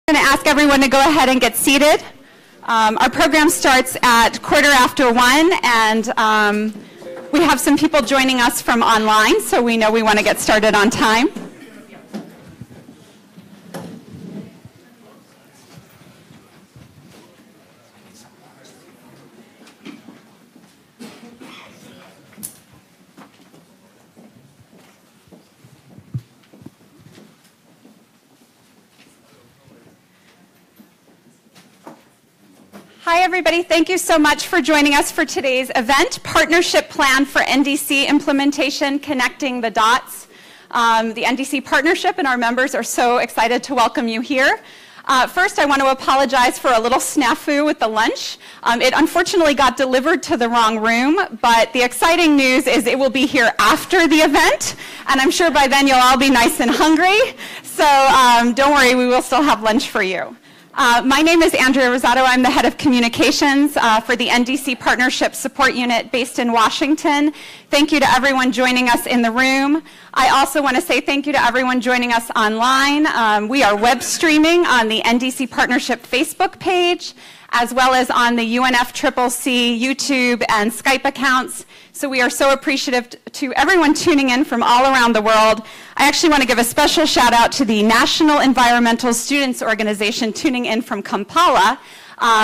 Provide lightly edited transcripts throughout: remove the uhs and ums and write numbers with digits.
I'm going to ask everyone to go ahead and get seated. Our program starts at 1:15, and we have some people joining us from online, so we know we want to get started on time. Hi, everybody. Thank you so much for joining us for today's event, Partnership Plan for NDC Implementation, Connecting the Dots. The NDC Partnership and our members are so excited to welcome you here. First, I want to apologize for a little snafu with the lunch. It unfortunately got delivered to the wrong room, but the exciting news is it will be here after the event, and I'm sure by then you'll all be nice and hungry. So don't worry, we will still have lunch for you. My name is Andrea Rosato. I'm the head of communications for the NDC Partnership Support Unit based in Washington. Thank you to everyone joining us in the room. I also want to say thank you to everyone joining us online. We are web streaming on the NDC Partnership Facebook page, as well as on the UNFCCC YouTube and Skype accounts. So we are so appreciative to everyone tuning in from all around the world. I actually want to give a special shout out to the National Environmental Students Organization tuning in from Kampala.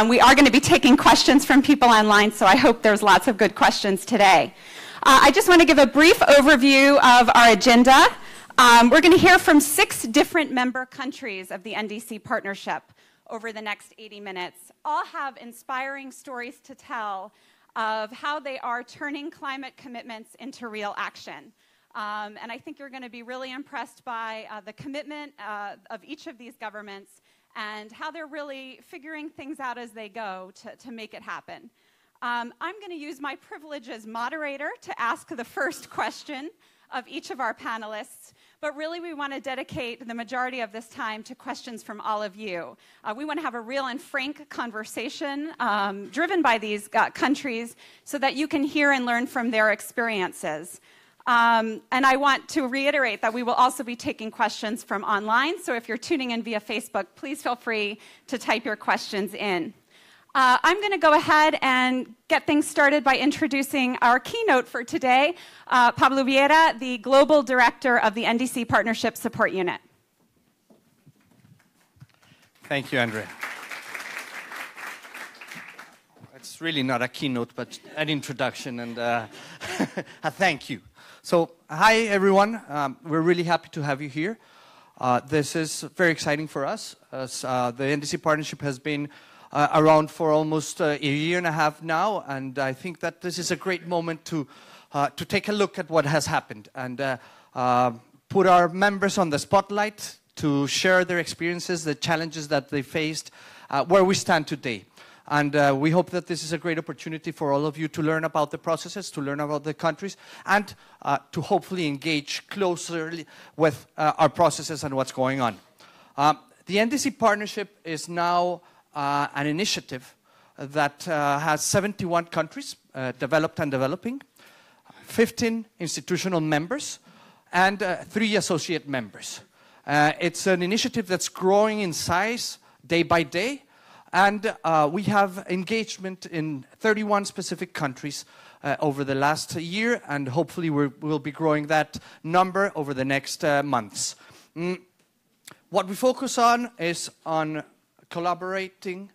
We are going to be taking questions from people online, so I hope there's lots of good questions today. I just want to give a brief overview of our agenda. We're going to hear from 6 different member countries of the NDC Partnership over the next 80 minutes. All have inspiring stories to tell of how they are turning climate commitments into real action. And I think you're going to be really impressed by the commitment of each of these governments and how they're really figuring things out as they go to make it happen. I'm going to use my privilege as moderator to ask the first question of each of our panelists, but really we want to dedicate the majority of this time to questions from all of you. We want to have a real and frank conversation driven by these countries so that you can hear and learn from their experiences. And I want to reiterate that we will also be taking questions from online, so if you're tuning in via Facebook, please feel free to type your questions in. I'm going to go ahead and get things started by introducing our keynote for today, Pablo Vieira, the Global Director of the NDC Partnership Support Unit. Thank you, Andrea. It's really not a keynote, but an introduction and a thank you. So, hi, everyone. We're really happy to have you here. This is very exciting for us, as the NDC Partnership has been around for almost a year and a half now, and I think that this is a great moment to take a look at what has happened and put our members on the spotlight to share their experiences, the challenges that they faced, where we stand today. And we hope that this is a great opportunity for all of you to learn about the processes, to learn about the countries, and to hopefully engage closer with our processes and what's going on. The NDC Partnership is now an initiative that has 71 countries, developed and developing, 15 institutional members, and 3 associate members. It's an initiative that's growing in size day by day, and we have engagement in 31 specific countries over the last year, and hopefully we'll be growing that number over the next months. What we focus on is on collaborating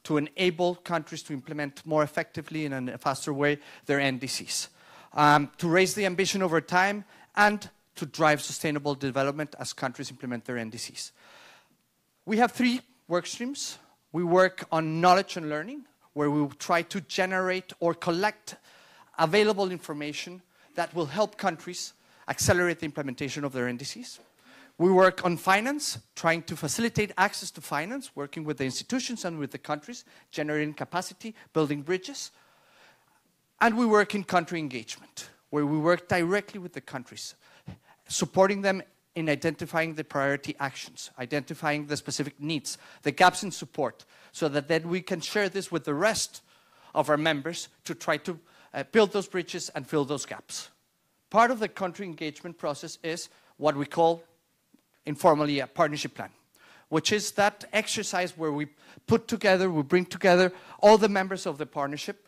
to enable countries to implement more effectively and in a faster way their NDCs, to raise the ambition over time and to drive sustainable development as countries implement their NDCs. We have 3 work streams. We work on knowledge and learning, where we will try to generate or collect available information that will help countries accelerate the implementation of their NDCs. We work on finance, trying to facilitate access to finance, working with the institutions and with the countries, generating capacity, building bridges. And we work in country engagement, where we work directly with the countries, supporting them in identifying the priority actions, identifying the specific needs, the gaps in support, so that then we can share this with the rest of our members to try to build those bridges and fill those gaps. Part of the country engagement process is what we call informally a partnership plan, which is that exercise where we bring together all the members of the partnership,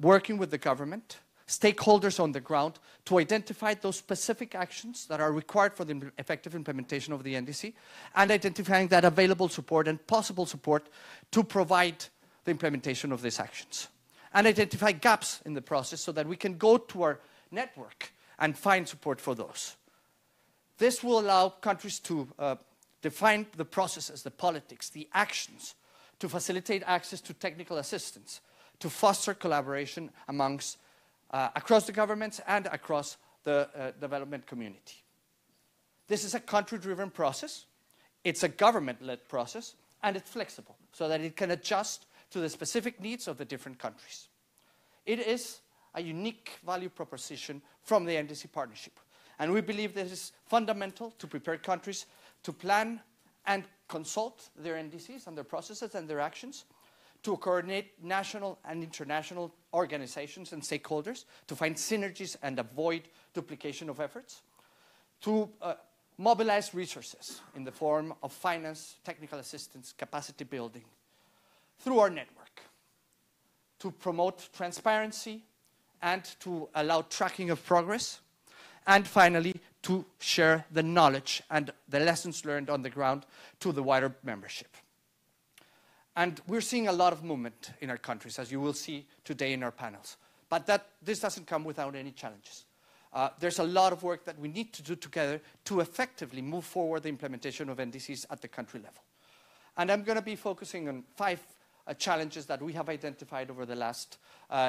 working with the government, stakeholders on the ground, to identify those specific actions that are required for the effective implementation of the NDC, and identifying that available support and possible support to provide the implementation of these actions. And identify gaps in the process so that we can go to our network and find support for those. This will allow countries to define the processes, the politics, the actions, to facilitate access to technical assistance, to foster collaboration amongst across the governments and across the development community. This is a country-driven process. It's a government-led process, and it's flexible so that it can adjust to the specific needs of the different countries. It is a unique value proposition from the NDC Partnership, and we believe this is fundamental to prepare countries to plan and consult their NDCs and their processes and their actions, to coordinate national and international organizations and stakeholders, to find synergies and avoid duplication of efforts, to mobilize resources in the form of finance, technical assistance, capacity building, through our network, to promote transparency and to allow tracking of progress, and finally, to share the knowledge and the lessons learned on the ground to the wider membership. And we're seeing a lot of movement in our countries, as you will see today in our panels. But this doesn't come without any challenges. There's a lot of work that we need to do together to effectively move forward the implementation of NDCs at the country level. And I'm going to be focusing on 5 challenges that we have identified over the last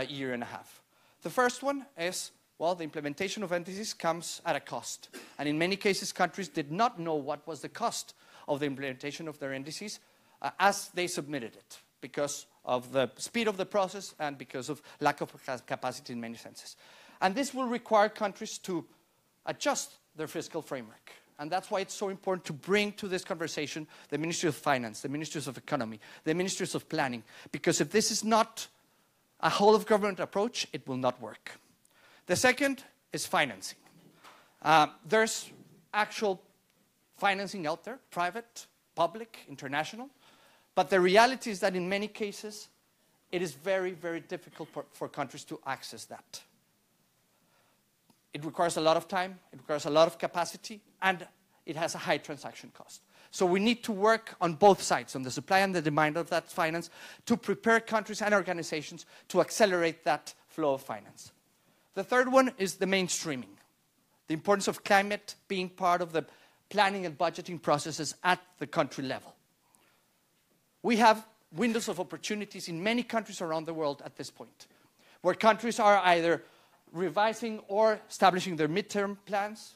year and a half. The first one is, well, the implementation of NDCs comes at a cost. And in many cases, countries did not know what was the cost of the implementation of their NDCs as they submitted it, because of the speed of the process and because of lack of capacity in many senses. And this will require countries to adjust their fiscal framework. And that's why it's so important to bring to this conversation the Ministry of Finance, the Ministries of Economy, the Ministries of Planning, because if this is not a whole-of-government approach, it will not work. The second is financing. There's actual financing out there, private, public, international, but the reality is that in many cases, it is very, very difficult for countries to access that. It requires a lot of time, it requires a lot of capacity, and it has a high transaction cost. So we need to work on both sides, on the supply and the demand of that finance, to prepare countries and organizations to accelerate that flow of finance. The third one is the mainstreaming, the importance of climate being part of the planning and budgeting processes at the country level. We have windows of opportunities in many countries around the world at this point, where countries are either revising or establishing their midterm plans,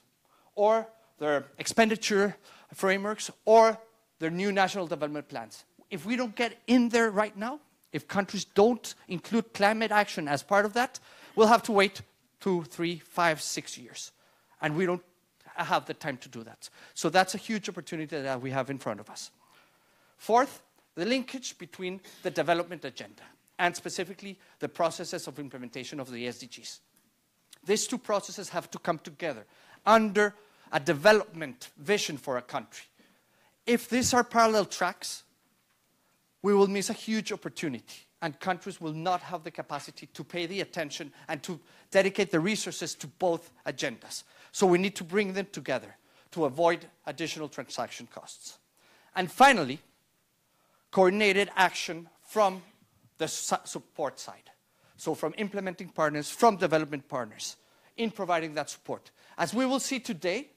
or their expenditure frameworks, or their new national development plans. If we don't get in there right now, if countries don't include climate action as part of that, we'll have to wait 2, 3, 5, 6 years. And we don't have the time to do that. So that's a huge opportunity that we have in front of us. Fourth, the linkage between the development agenda and specifically the processes of implementation of the SDGs. These two processes have to come together under a development vision for a country. If these are parallel tracks, we will miss a huge opportunity, and countries will not have the capacity to pay the attention and to dedicate the resources to both agendas. So we need to bring them together to avoid additional transaction costs. And finally, coordinated action from the support side. So from implementing partners, from development partners, in providing that support. As we will see today,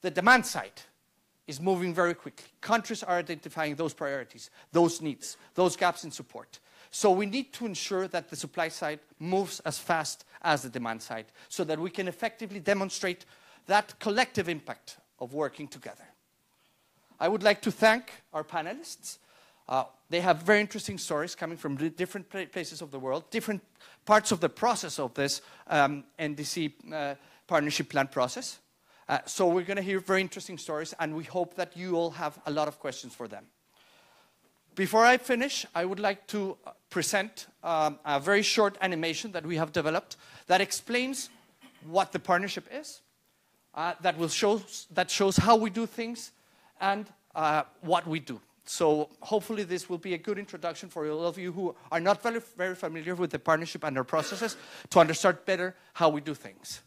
the demand side is moving very quickly. Countries are identifying those priorities, those needs, those gaps in support. So we need to ensure that the supply side moves as fast as the demand side, so that we can effectively demonstrate that collective impact of working together. I would like to thank our panelists. They have very interesting stories coming from different places of the world, different parts of the process of this NDC Partnership Plan process. So we're going to hear very interesting stories, and we hope that you all have a lot of questions for them. Before I finish, I would like to present a very short animation that we have developed that explains what the partnership is, that shows how we do things, and what we do. So hopefully this will be a good introduction for all of you who are not very, very familiar with the partnership and our processes to understand better how we do things.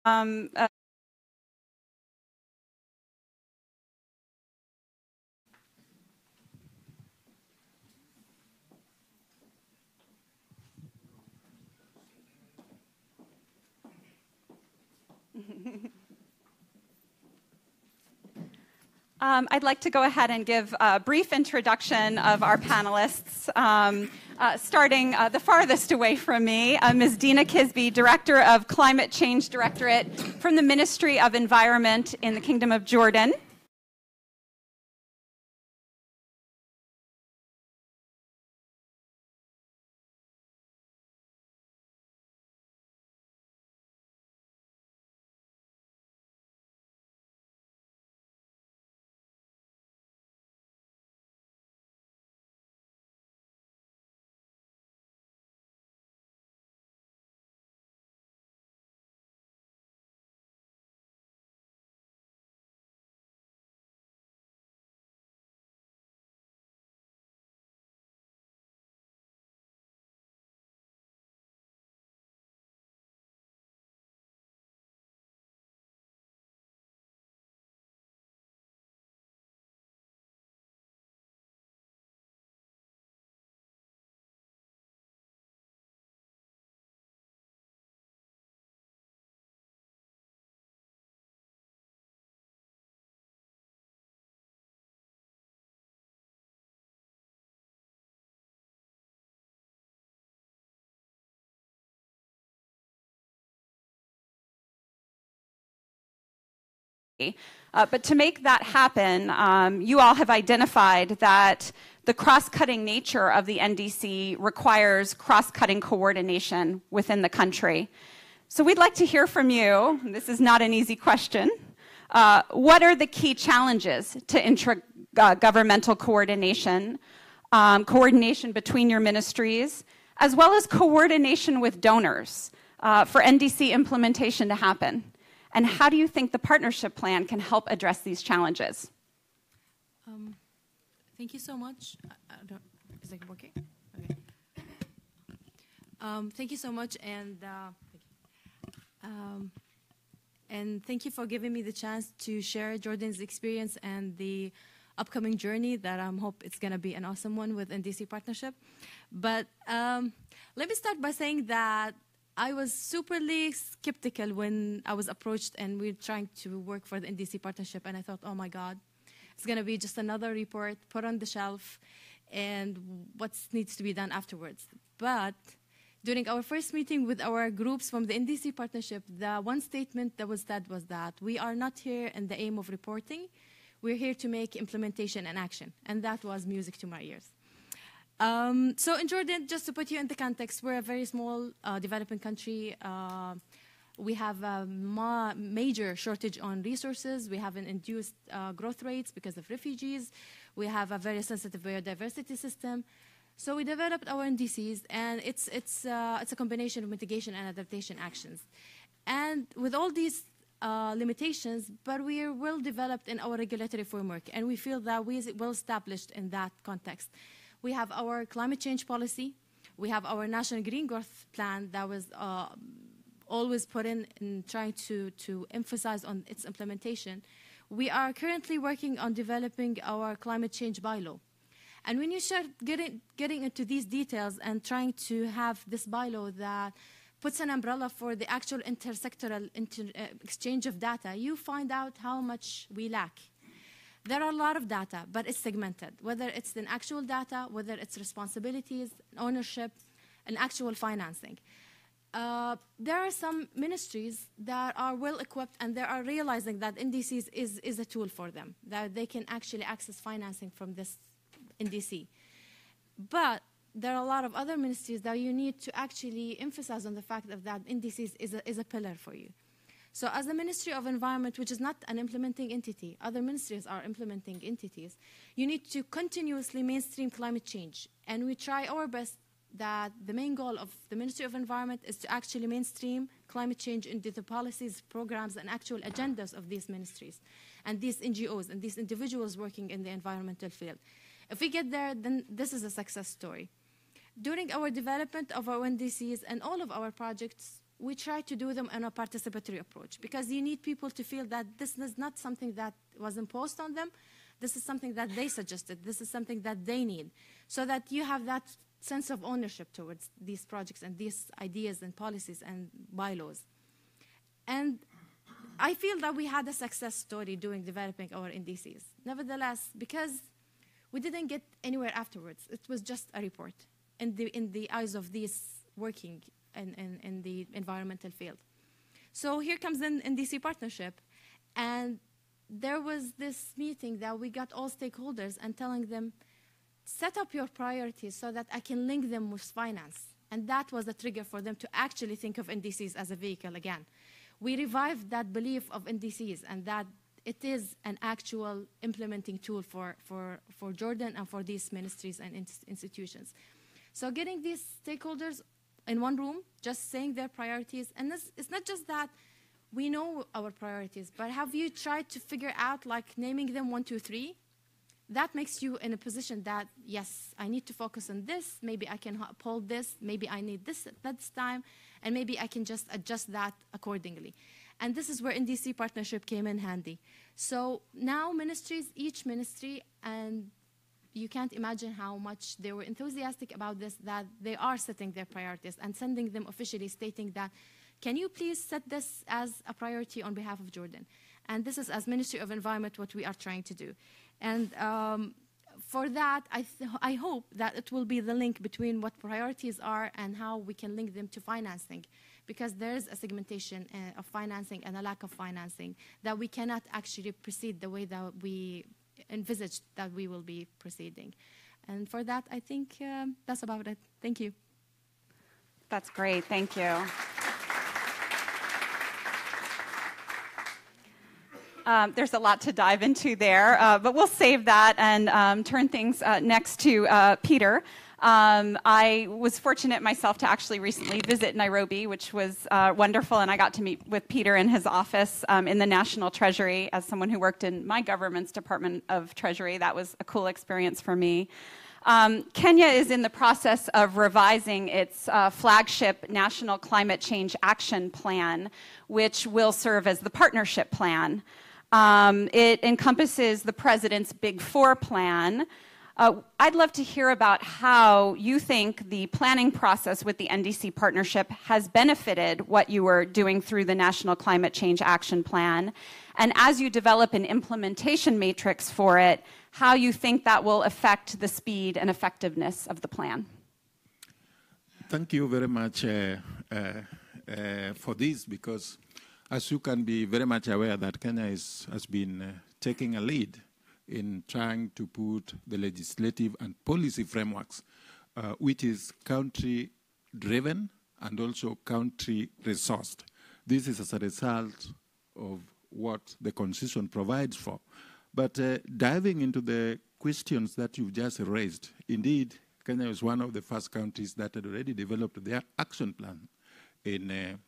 Um, uh, I'd like to go ahead and give a brief introduction of our panelists, starting the farthest away from me, Ms. Dina Kisby, Director of Climate Change Directorate from the Ministry of Environment in the Kingdom of Jordan. But to make that happen, you all have identified that the cross-cutting nature of the NDC requires cross-cutting coordination within the country. So we'd like to hear from you. This is not an easy question. What are the key challenges to intra-governmental coordination, coordination between your ministries, as well as coordination with donors for NDC implementation to happen? And how do you think the partnership plan can help address these challenges? Thank you so much. Is it working? Okay. Thank you so much, and thank you for giving me the chance to share Jordan's experience and the upcoming journey that I hope it's going to be an awesome one with NDC Partnership. But let me start by saying that I was superly skeptical when I was approached and we're trying to work for the NDC Partnership, and I thought, oh my God, it's going to be just another report put on the shelf and what needs to be done afterwards. But during our first meeting with our groups from the NDC Partnership, the one statement that was said was that we are not here in the aim of reporting, we're here to make implementation and action, and that was music to my ears. So in Jordan, just to put you in the context, we're a very small developing country. We have a major shortage on resources. We have an induced growth rates because of refugees. We have a very sensitive biodiversity system. So we developed our NDCs, and it's a combination of mitigation and adaptation actions. And with all these limitations, but we are well developed in our regulatory framework, and we feel that we are well established in that context. We have our climate change policy. We have our national green growth plan that was always put in trying to emphasize on its implementation. We are currently working on developing our climate change bylaw. And when you start getting into these details and trying to have this bylaw that puts an umbrella for the actual intersectoral exchange of data, you find out how much we lack. There are a lot of data, but it's segmented, whether it's in actual data, whether it's responsibilities, ownership, and actual financing. There are some ministries that are well equipped and they are realizing that NDCs is a tool for them, that they can actually access financing from this NDC. But there are a lot of other ministries that you need to actually emphasize on the fact that NDCs is a pillar for you. So as the Ministry of Environment, which is not an implementing entity, other ministries are implementing entities, you need to continuously mainstream climate change. And we try our best that the main goal of the Ministry of Environment is to actually mainstream climate change into the policies, programs, and actual agendas of these ministries and these NGOs and these individuals working in the environmental field. If we get there, then this is a success story. During our development of our NDCs and all of our projects, we try to do them in a participatory approach because you need people to feel that this is not something that was imposed on them. This is something that they suggested. This is something that they need, so that you have that sense of ownership towards these projects and these ideas and policies and bylaws. And I feel that we had a success story during developing our NDCs. Nevertheless, because we didn't get anywhere afterwards, it was just a report in the eyes of these working in the environmental field. So here comes the NDC Partnership, and there was this meeting that we got all stakeholders and telling them, set up your priorities so that I can link them with finance. And that was a trigger for them to actually think of NDCs as a vehicle again. We revived that belief of NDCs and that it is an actual implementing tool for Jordan and for these ministries and institutions. So getting these stakeholders in one room, just saying their priorities, and it's not just that we know our priorities, but have you tried to figure out, like naming them 1, 2, 3? That makes you in a position that, yes, I need to focus on this, maybe I can uphold this, maybe I need this at this time, and maybe I can just adjust that accordingly. And this is where NDC Partnership came in handy. So now ministries, each ministry, and you can't imagine how much they were enthusiastic about this, that they are setting their priorities and sending them officially stating that, can you please set this as a priority on behalf of Jordan? And this is, as Ministry of Environment, what we are trying to do. And for that, I hope that it will be the link between what priorities are and how we can link them to financing. because there's a segmentation of financing and a lack of financing that we cannot actually proceed the way that we envisaged that we will be proceeding. And for that, I think that's about it. Thank you. That's great. Thank you. There's a lot to dive into there, but we'll save that and turn things next to Peter. I was fortunate myself to actually recently visit Nairobi, which was wonderful, and I got to meet with Peter in his office in the National Treasury. As someone who worked in my government's Department of Treasury, that was a cool experience for me. Kenya is in the process of revising its flagship National Climate Change Action Plan, which will serve as the partnership plan. It encompasses the President's Big Four plan. I'd love to hear about how you think the planning process with the NDC Partnership has benefited what you were doing through the National Climate Change Action Plan, and as you develop an implementation matrix for it, how you think that will affect the speed and effectiveness of the plan. Thank you very much for this, because as you can be very much aware that Kenya has been taking a lead in trying to put the legislative and policy frameworks, which is country-driven and also country-resourced. This is as a result of what the Constitution provides for. But diving into the questions that you've just raised, indeed, Kenya is one of the first countries that had already developed their action plan in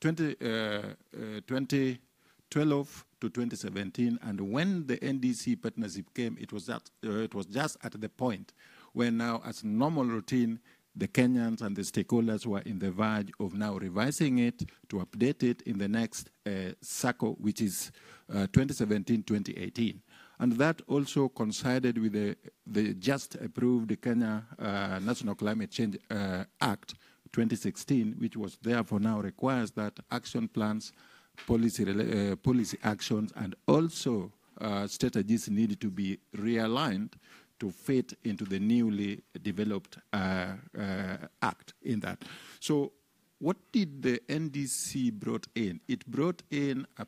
2012 to 2017, and when the NDC partnership came, it was just at the point where now, as normal routine, the Kenyans and the stakeholders were in the verge of now revising it to update it in the next cycle, which is 2017-2018. And that also coincided with the just approved Kenya National Climate Change Act 2016, which was therefore now requires that action plans, policy actions, and also strategies need to be realigned to fit into the newly developed act in that. So what did the NDC brought in? It brought in a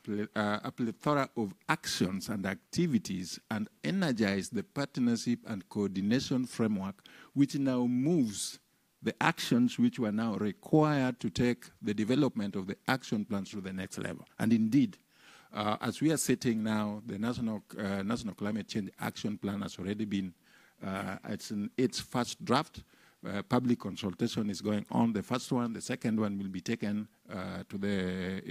plethora of actions and activities and energized the partnership and coordination framework, which now moves the actions which were now required to take the development of the action plans to the next level. And indeed, as we are sitting now, the National Climate Change Action Plan has already been, it's in its first draft. Public consultation is going on, the first one. The second one will be taken to the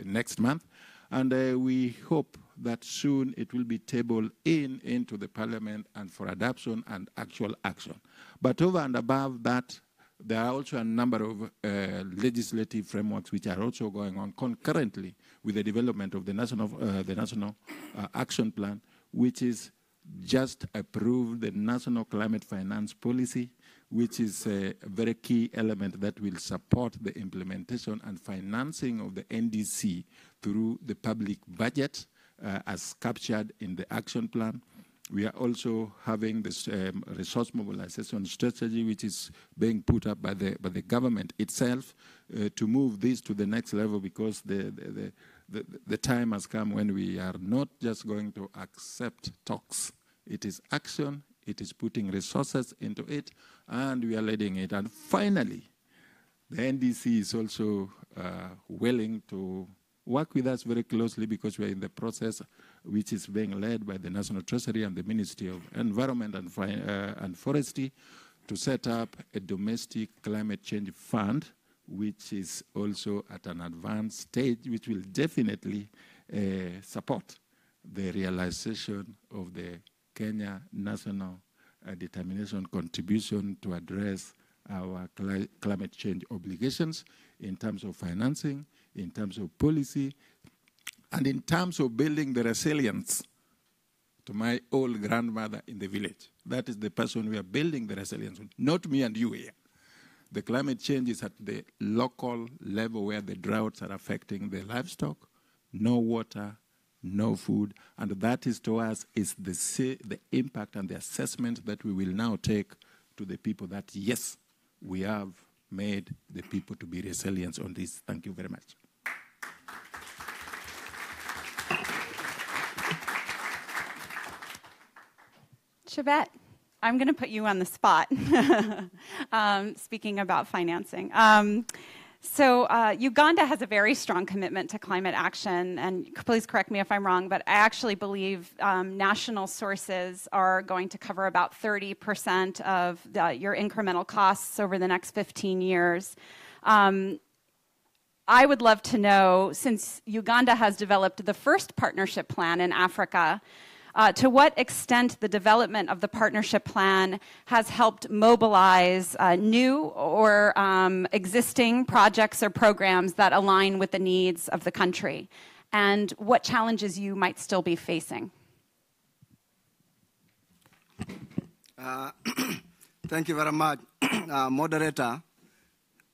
next month. And we hope that soon it will be tabled into the Parliament and for adoption and actual action. But over and above that, there are also a number of legislative frameworks which are also going on concurrently with the development of the National Action Plan, which is just approved the National Climate Finance Policy, which is a very key element that will support the implementation and financing of the NDC through the public budget as captured in the action plan. We are also having this resource mobilization strategy, which is being put up by the government itself to move this to the next level, because the time has come when we are not just going to accept talks. It is action, it is putting resources into it, and we are leading it. And finally, the NDC is also willing to work with us very closely, because we are in the process which is being led by the National Treasury and the Ministry of Environment and Forestry to set up a domestic climate change fund, which is also at an advanced stage, which will definitely support the realization of the Kenya National Determination contribution to address our climate change obligations in terms of financing, in terms of policy, and in terms of building the resilience. To my old grandmother in the village, that is the person we are building the resilience with, not me and you here. The climate change is at the local level where the droughts are affecting the livestock, no water, no food, and that is to us is the impact and the assessment that we will now take to the people that, yes, we have made the people to be resilient on this. Thank you very much. Chebet, I'm going to put you on the spot, speaking about financing. Uganda has a very strong commitment to climate action, and please correct me if I'm wrong, but I actually believe national sources are going to cover about 30% of your incremental costs over the next 15 years. I would love to know, since Uganda has developed the first partnership plan in Africa, to what extent the development of the partnership plan has helped mobilize new or existing projects or programs that align with the needs of the country, and what challenges you might still be facing? Thank you very much, moderator,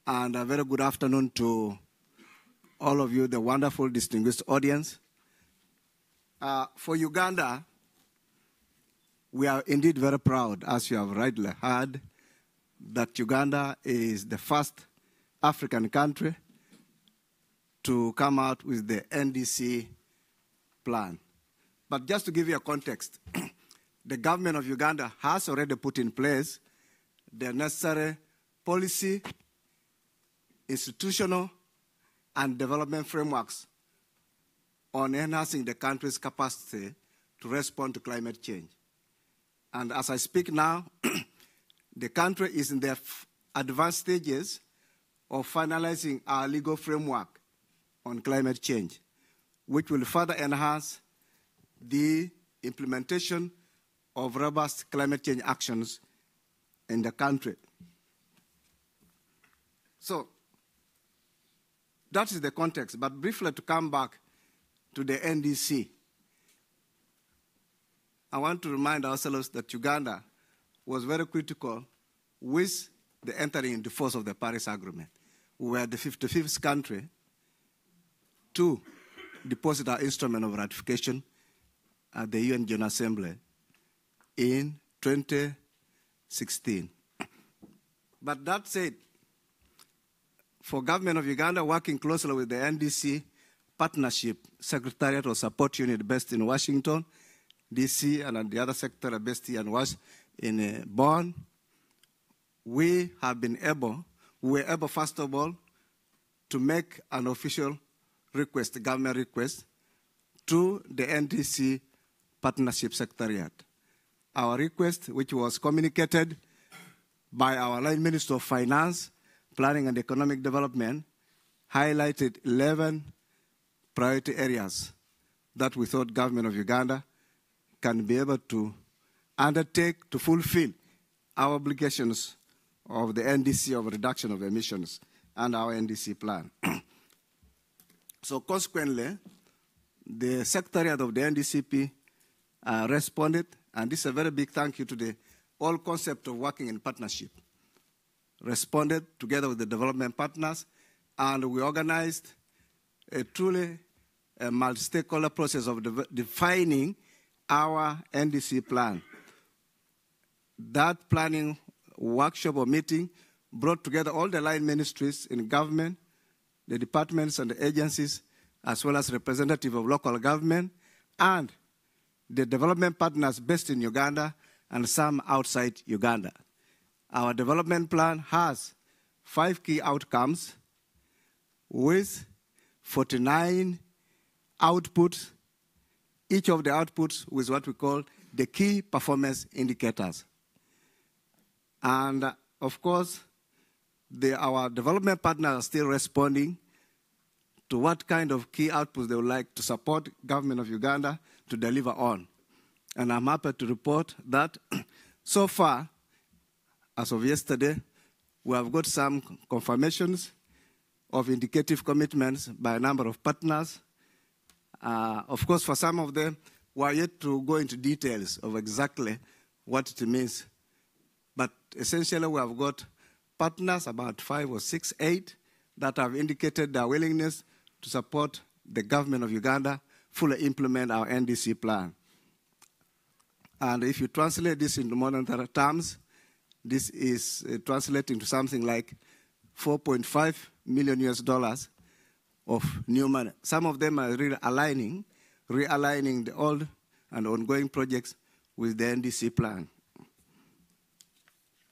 and a very good afternoon to all of you, the wonderful, distinguished audience. For Uganda, we are indeed very proud, as you have rightly heard, that Uganda is the first African country to come out with the NDC plan. But just to give you a context, the government of Uganda has already put in place the necessary policy, institutional, and development frameworks on enhancing the country's capacity to respond to climate change. And as I speak now, the country is in the advanced stages of finalizing our legal framework on climate change, which will further enhance the implementation of robust climate change actions in the country. So that is the context. But briefly, to come back to the NDC, I want to remind ourselves that Uganda was very critical with the entering into force of the Paris Agreement. We were the 55th country to deposit our instrument of ratification at the UN General Assembly in 2016. But that said, for government of Uganda, working closely with the NDC Partnership Secretariat or Support Unit based in Washington, D.C., and the other sector based here in Bonn, we were able, first of all, to make an official request, government request, to the NDC Partnership Secretariat. Our request, which was communicated by our line Minister of Finance, Planning and Economic Development, highlighted 11 priority areas that we thought government of Uganda can be able to undertake to fulfill our obligations of the NDC of reduction of emissions and our NDC plan. So consequently, the Secretariat of the NDCP responded, and this is a very big thank you to the whole concept of working in partnership. Responded together with the development partners, and we organized a truly multi-stakeholder process of defining our NDC plan. That planning workshop or meeting brought together all the line ministries in government, the departments and the agencies, as well as representatives of local government, and the development partners based in Uganda and some outside Uganda. Our development plan has 5 key outcomes with 49 outputs, each of the outputs with what we call the key performance indicators. And of course, our development partners are still responding to what kind of key outputs they would like to support government of Uganda to deliver on. And I'm happy to report that so far, as of yesterday, we have got some confirmations of indicative commitments by a number of partners. Of course, for some of them, we are yet to go into details of exactly what it means. But essentially, we have got partners, about 5 or 6, 8, that have indicated their willingness to support the government of Uganda fully implement our NDC plan. And if you translate this into monetary terms, this is translating to something like $4.5 million of new money. Some of them are realigning the old and ongoing projects with the NDC plan.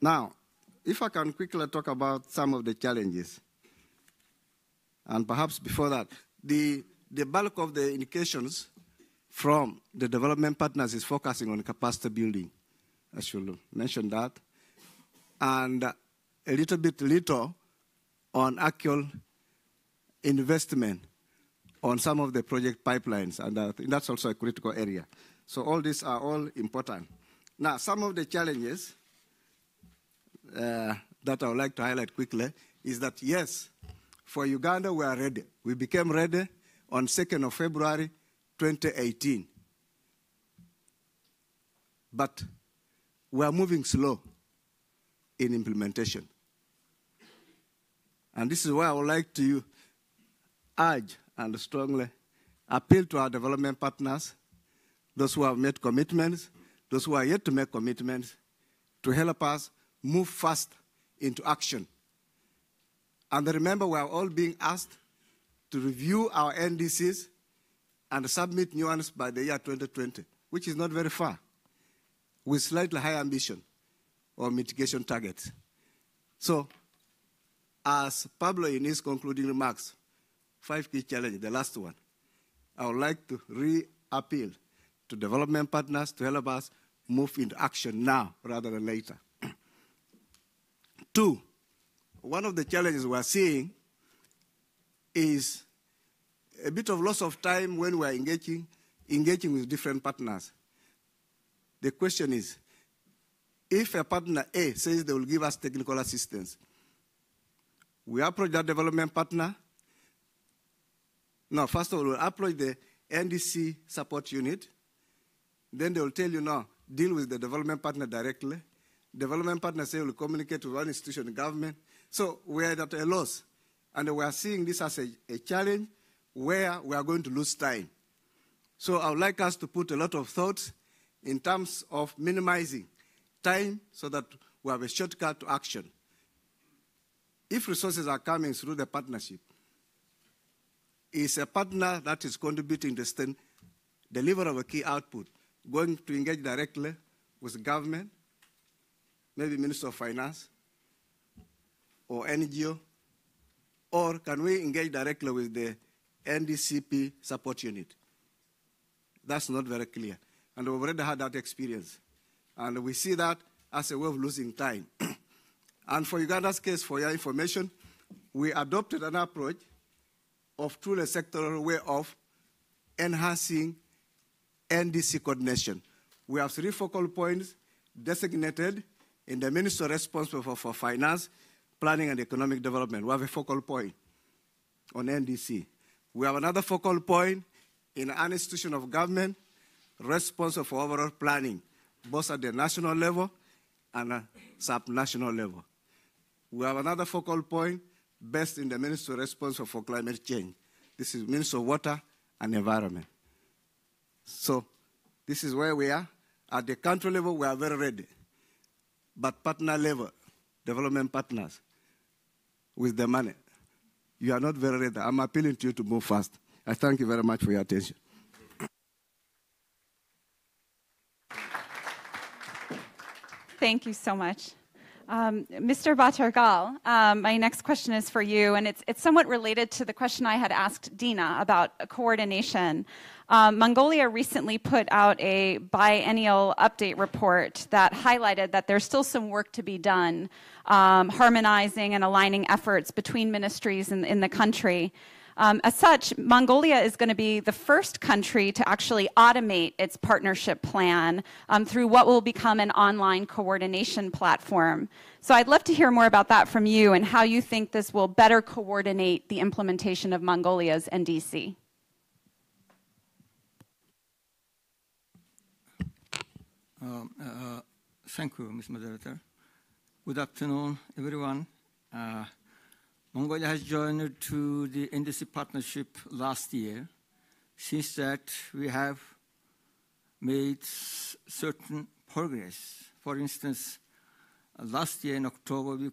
Now, if I can quickly talk about some of the challenges, and perhaps before that, the bulk of the indications from the development partners is focusing on capacity building. I should mention that. And a little on actual investment on some of the project pipelines, and I think that's also a critical area. So all these are all important. Now, some of the challenges that I would like to highlight quickly is that, yes, for Uganda, we are ready. We became ready on 2nd of February, 2018. But we are moving slow in implementation. And this is why I would like to urge and strongly appeal to our development partners, those who have made commitments, those who are yet to make commitments, to help us move fast into action. And remember, we are all being asked to review our NDCs and submit new ones by the year 2020, which is not very far, with slightly higher ambition or mitigation targets. So, as Pablo in his concluding remarks, 5 key challenges, the last one, I would like to re-appeal to development partners to help us move into action now rather than later. 2, one of the challenges we're seeing is a bit of loss of time when we're engaging with different partners. The question is, if a partner A says they will give us technical assistance, we approach that development partner. No, first of all, we'll approach the NDC support unit. Then they will tell you, no, deal with the development partner directly. Development partner say will communicate with one institution in government. So we are at a loss. And we are seeing this as a challenge where we are going to lose time. So I would like us to put a lot of thoughts in terms of minimizing time so that we have a shortcut to action. If resources are coming through the partnership, is a partner that is contributing to the delivery of a key output, going to engage directly with the government, maybe Minister of Finance, or NGO, or can we engage directly with the NDCP support unit? That's not very clear. And we've already had that experience. And we see that as a way of losing time. And for Uganda's case, for your information, we adopted an approach of truly sectoral way of enhancing NDC coordination. We have 3 focal points designated in the minister responsible for finance, planning, and economic development. We have a focal point on NDC. We have another focal point in an institution of government responsible for overall planning, both at the national level and a sub-national level. We have another focal point based in the minister responsible for climate change. This is Minister of Water and Environment. So this is where we are. At the country level, we are very ready. But partner level, development partners, with the money, you are not very ready. I'm appealing to you to move fast. I thank you very much for your attention. Thank you so much. Mr. Batargal, my next question is for you, and it's somewhat related to the question I had asked Dina about coordination. Mongolia recently put out a biennial update report that highlighted that there's still some work to be done, harmonizing and aligning efforts between ministries in the country. As such, Mongolia is going to be the first country to actually automate its partnership plan through what will become an online coordination platform. So I'd love to hear more about that from you and how you think this will better coordinate the implementation of Mongolia's NDC. Thank you, Ms. Moderator. Good afternoon, everyone. Mongolia has joined to the NDC Partnership last year. Since that, we have made certain progress. For instance, last year in October, we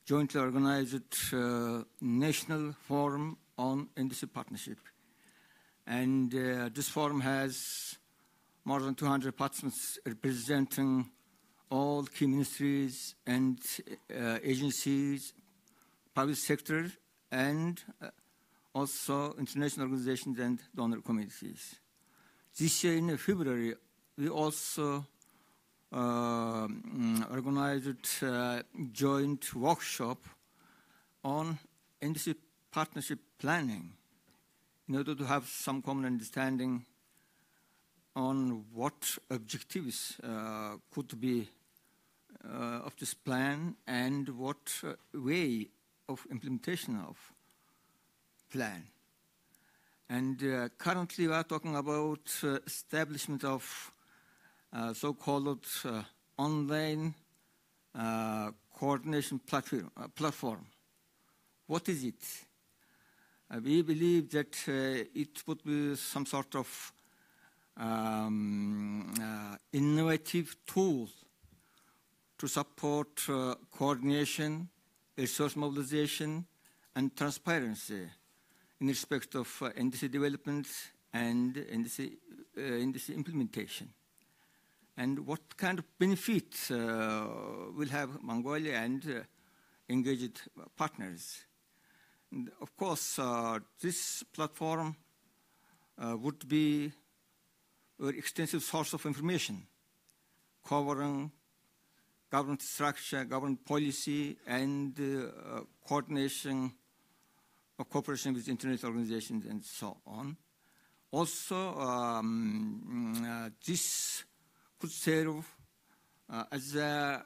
jointly organized National Forum on NDC Partnership. And this forum has more than 200 participants representing all key ministries and agencies, private sector, and also international organizations and donor communities. This year in February, we also organized a joint workshop on NDC partnership planning in order to have some common understanding on what objectives could be of this plan and what way of implementation of plan. And currently we are talking about establishment of so-called online coordination platform. What is it? We believe that it would be some sort of innovative tool to support coordination, resource mobilization, and transparency in respect of NDC development and NDC implementation. And what kind of benefit will have Mongolia and engaged partners? And of course, this platform would be a very extensive source of information covering government structure, government policy, and coordination of cooperation with international organizations and so on. Also, this could serve as a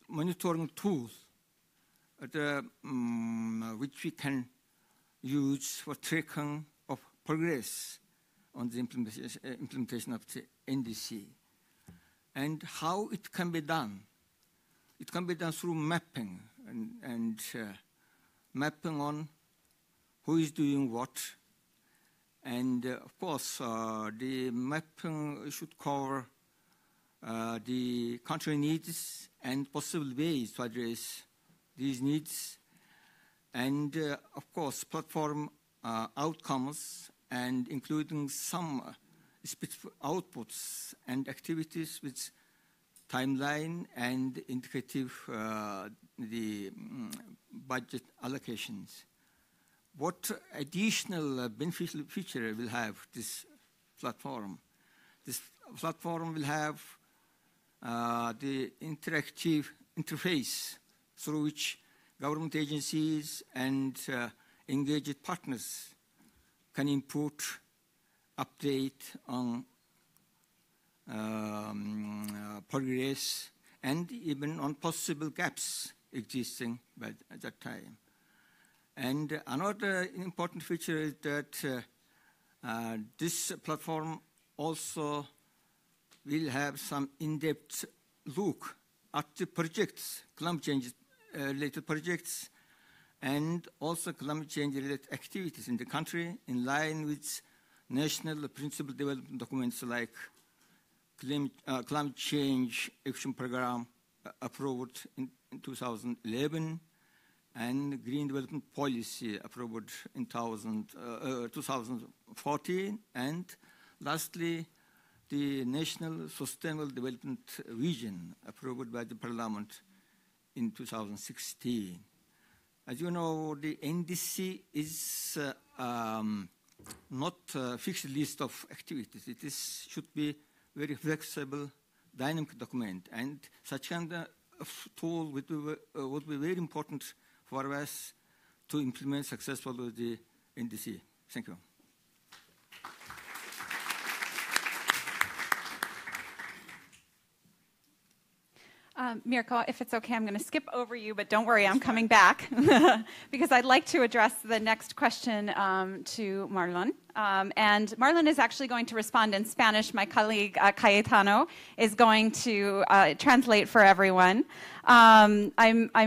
monitoring tool which we can use for tracking of progress on the implementation of the NDC. And how it can be done? It can be done through mapping and mapping on who is doing what. And of course, the mapping should cover the country needs and possible ways to address these needs. And of course, platform outcomes and including some specific outputs and activities with timeline and indicative the budget allocations. What additional beneficial feature will have this platform? This platform will have the interactive interface through which government agencies and engaged partners can input, update on progress and even on possible gaps existing at that time. And another important feature is that this platform also will have some in-depth look at the projects, climate change related projects, and also climate change related activities in the country in line with national principal development documents like climate change action program approved in 2011 and green development policy approved in 2014, and lastly the national sustainable development vision approved by the parliament in 2016. As you know, the NDC is not a fixed list of activities. It should be very flexible, dynamic document, and such kind of tool would be very important for us to implement successfully the NDC. Thank you. Mirko, if it's okay, I'm going to skip over you, but don't worry, I'm coming back because I'd like to address the next question to Marlon. And Marlon is actually going to respond in Spanish. My colleague Cayetano is going to translate for everyone. I'm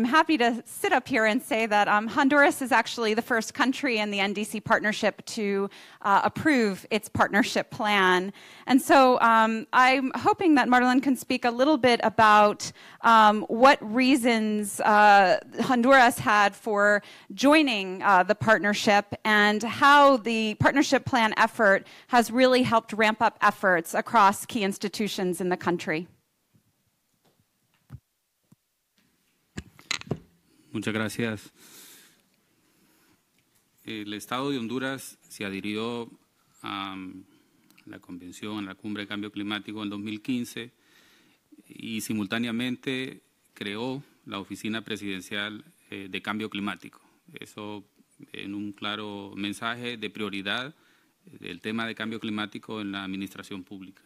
happy to sit up here and say that Honduras is actually the first country in the NDC partnership to approve its partnership plan. And so I'm hoping that Marlon can speak a little bit about what reasons Honduras had for joining the partnership and how the partnership plan effort has really helped ramp up efforts across key institutions in the country. Muchas gracias. El Estado de Honduras se adhirió a la Convención, a la Cumbre de Cambio Climático en 2015 y simultáneamente creó la Oficina Presidencial de Cambio Climático. Eso en un claro mensaje de prioridad del tema de cambio climático en la administración pública.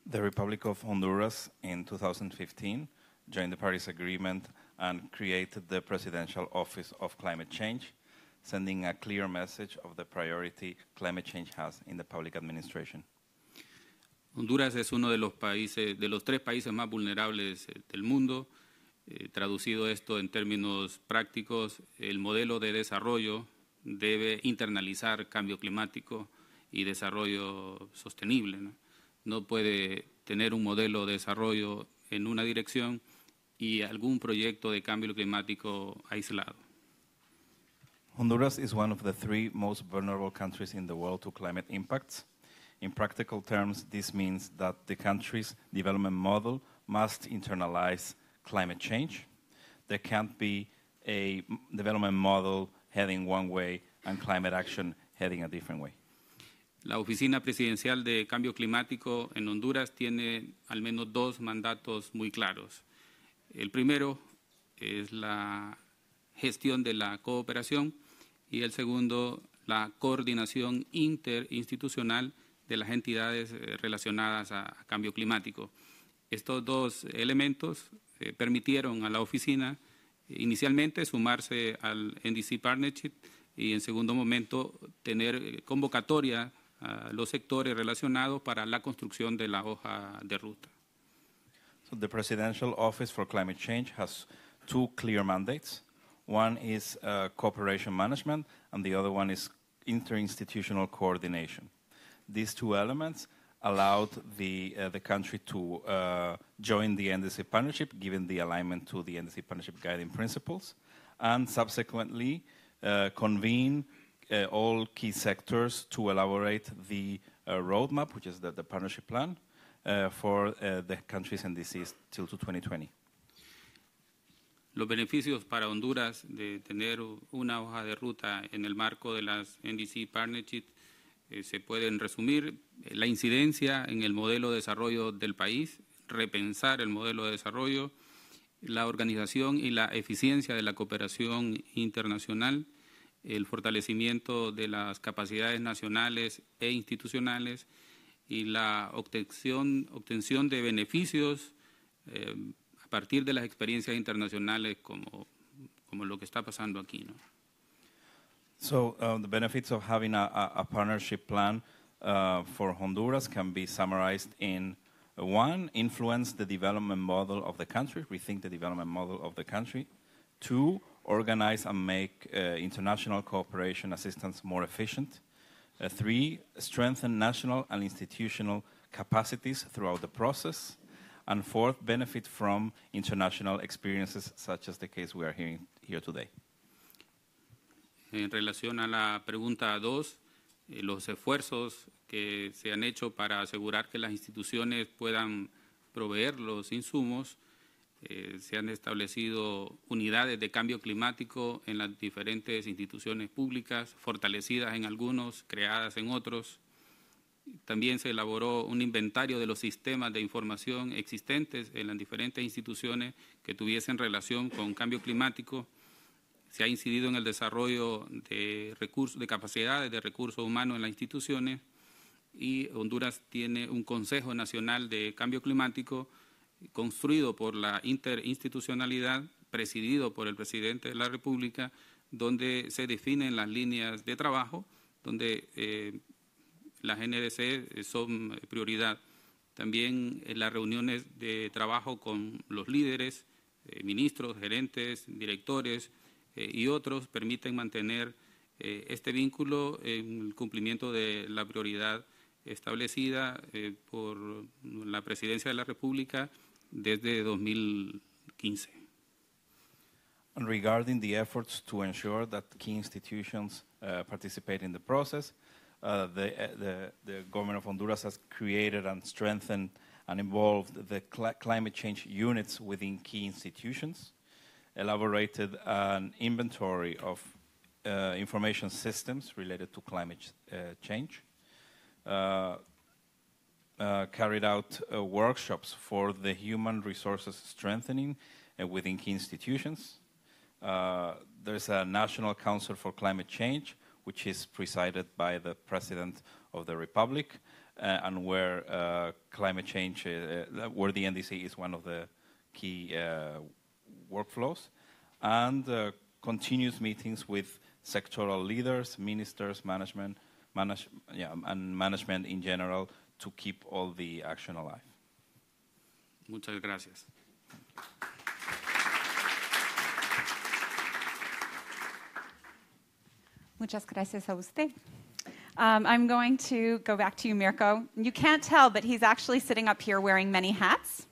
The Republic of Honduras in 2015 joined the Paris Agreement and created the Presidential Office of Climate Change, sending a clear message of the priority climate change has in the public administration. Honduras es uno de los países, de los 3 países más vulnerables del mundo. Traducido esto en términos prácticos, el modelo de desarrollo debe internalizar cambio climático y desarrollo sostenible, ¿no? No puede tener un modelo de desarrollo en una dirección y algún proyecto de cambio climático aislado. Honduras is one of the 3 most vulnerable countries in the world to climate impacts. In practical terms, this means that the country's development model must internalize climate change. There can't be a development model heading one way and climate action heading a different way. La Oficina Presidencial de Cambio Climático en Honduras tiene al menos 2 mandatos muy claros. El primero es la gestión de la cooperación y el segundo, la coordinación interinstitucional de las entidades relacionadas a cambio climático. Estos 2 elementos permitieron a la oficina inicialmente sumarse al NDC Partnership y en segundo momento tener convocatoria a los sectores relacionados para la construcción de la hoja de ruta. So the Presidential Office for Climate Change has 2 clear mandates. One is cooperation management and the other one is interinstitutional coordination. These 2 elements allowed the country to join the NDC Partnership, given the alignment to the NDC Partnership guiding principles, and subsequently convene all key sectors to elaborate the roadmap, which is the partnership plan, for the country's NDCs till to 2020. Los beneficios para Honduras de tener una hoja de ruta en el marco de las NDC Partnership se pueden resumir: la incidencia en el modelo de desarrollo del país, repensar el modelo de desarrollo, la organización y la eficiencia de la cooperación internacional, el fortalecimiento de las capacidades nacionales e institucionales y la obtención de beneficios a partir de las experiencias internacionales como lo que está pasando aquí, ¿no? So the benefits of having a partnership plan for Honduras can be summarized in 1, influence the development model of the country, rethink the development model of the country. 2, organize and make international cooperation assistance more efficient. 3, strengthen national and institutional capacities throughout the process. And 4, benefit from international experiences such as the case we are hearing here today. En relación a la pregunta 2, los esfuerzos que se han hecho para asegurar que las instituciones puedan proveer los insumos, se han establecido unidades de cambio climático en las diferentes instituciones públicas, fortalecidas en algunos, creadas en otros. También se elaboró un inventario de los sistemas de información existentes en las diferentes instituciones que tuviesen relación con cambio climático. Se ha incidido en el desarrollo de capacidades de recursos humanos en las instituciones y Honduras tiene un Consejo Nacional de Cambio Climático construido por la interinstitucionalidad, presidido por el presidente de la República, donde se definen las líneas de trabajo donde las NDC son prioridad. También las reuniones de trabajo con los líderes, ministros, gerentes, directores y otros permiten mantener este vínculo en el cumplimiento de la prioridad establecida por la Presidencia de la República desde 2015. And regarding the efforts to ensure that key institutions participate in the process, the government of Honduras has created and strengthened and involved the climate change units within key institutions, elaborated an inventory of information systems related to climate change, carried out workshops for the human resources strengthening within key institutions. There's a National Council for Climate Change, which is presided by the President of the Republic, and where climate change, where the NDC is one of the key workflows, and continuous meetings with sectoral leaders, ministers, management in general to keep all the action alive. Muchas gracias. Muchas gracias a usted. I'm going to go back to you, Mirko. You can't tell, but he's actually sitting up here wearing many hats.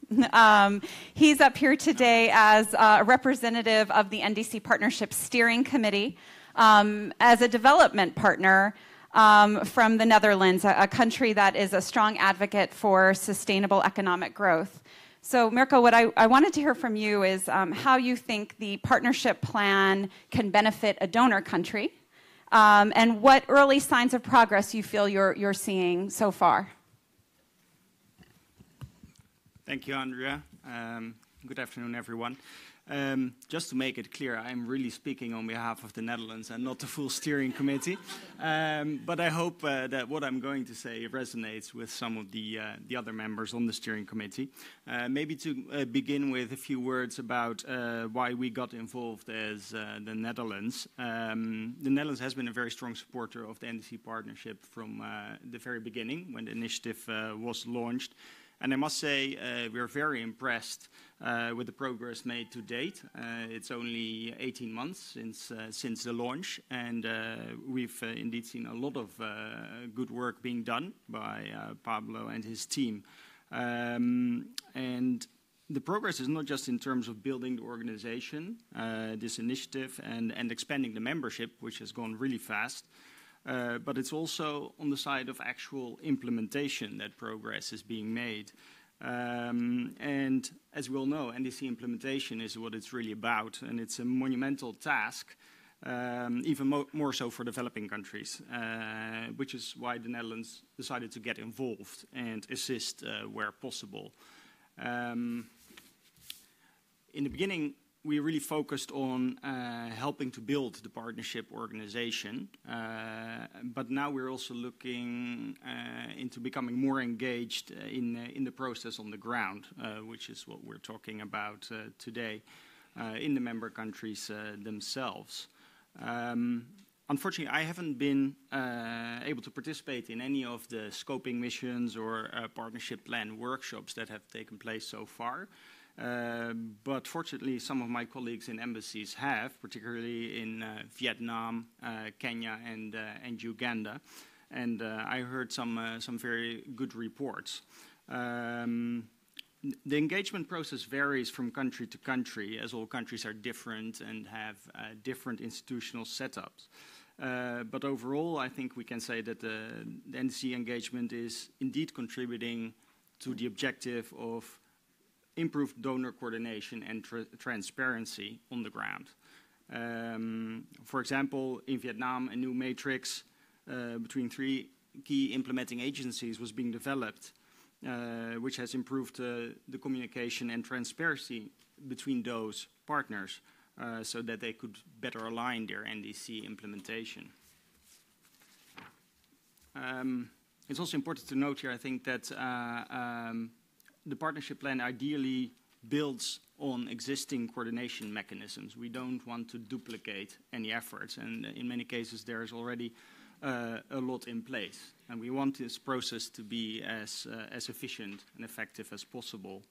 He's up here today as a representative of the NDC Partnership Steering Committee, as a development partner from the Netherlands, a country that is a strong advocate for sustainable economic growth. So, Mirko, what I wanted to hear from you is how you think the partnership plan can benefit a donor country, and what early signs of progress you feel you're seeing so far. Thank you, Andrea. Good afternoon, everyone. Just to make it clear, I'm really speaking on behalf of the Netherlands and not the full steering committee. But I hope that what I'm going to say resonates with some of the other members on the steering committee. Maybe to begin with a few words about why we got involved as the Netherlands. The Netherlands has been a very strong supporter of the NDC partnership from the very beginning when the initiative was launched. And I must say, we're very impressed with the progress made to date. It's only 18 months since the launch, and we've indeed seen a lot of good work being done by Pablo and his team. And the progress is not just in terms of building the organization, this initiative, and expanding the membership, which has gone really fast. But it's also on the side of actual implementation that progress is being made. And as we all know, NDC implementation is what it's really about, and it's a monumental task, even more so for developing countries, which is why the Netherlands decided to get involved and assist where possible. In the beginning, we really focused on helping to build the partnership organization, but now we're also looking into becoming more engaged in the process on the ground, which is what we're talking about today, in the member countries themselves. Unfortunately, I haven't been able to participate in any of the scoping missions or partnership plan workshops that have taken place so far. But fortunately, some of my colleagues in embassies have, particularly in Vietnam, Kenya, and Uganda. And I heard some very good reports. The engagement process varies from country to country, as all countries are different and have different institutional setups. But overall, I think we can say that the NDC engagement is indeed contributing to the objective of improved donor coordination and transparency on the ground. For example, in Vietnam, a new matrix between 3 key implementing agencies was being developed, which has improved the communication and transparency between those partners so that they could better align their NDC implementation. It's also important to note here, I think, that the partnership plan ideally builds on existing coordination mechanisms. We don't want to duplicate any efforts, and in many cases there's already a lot in place. And we want this process to be as efficient and effective as possible.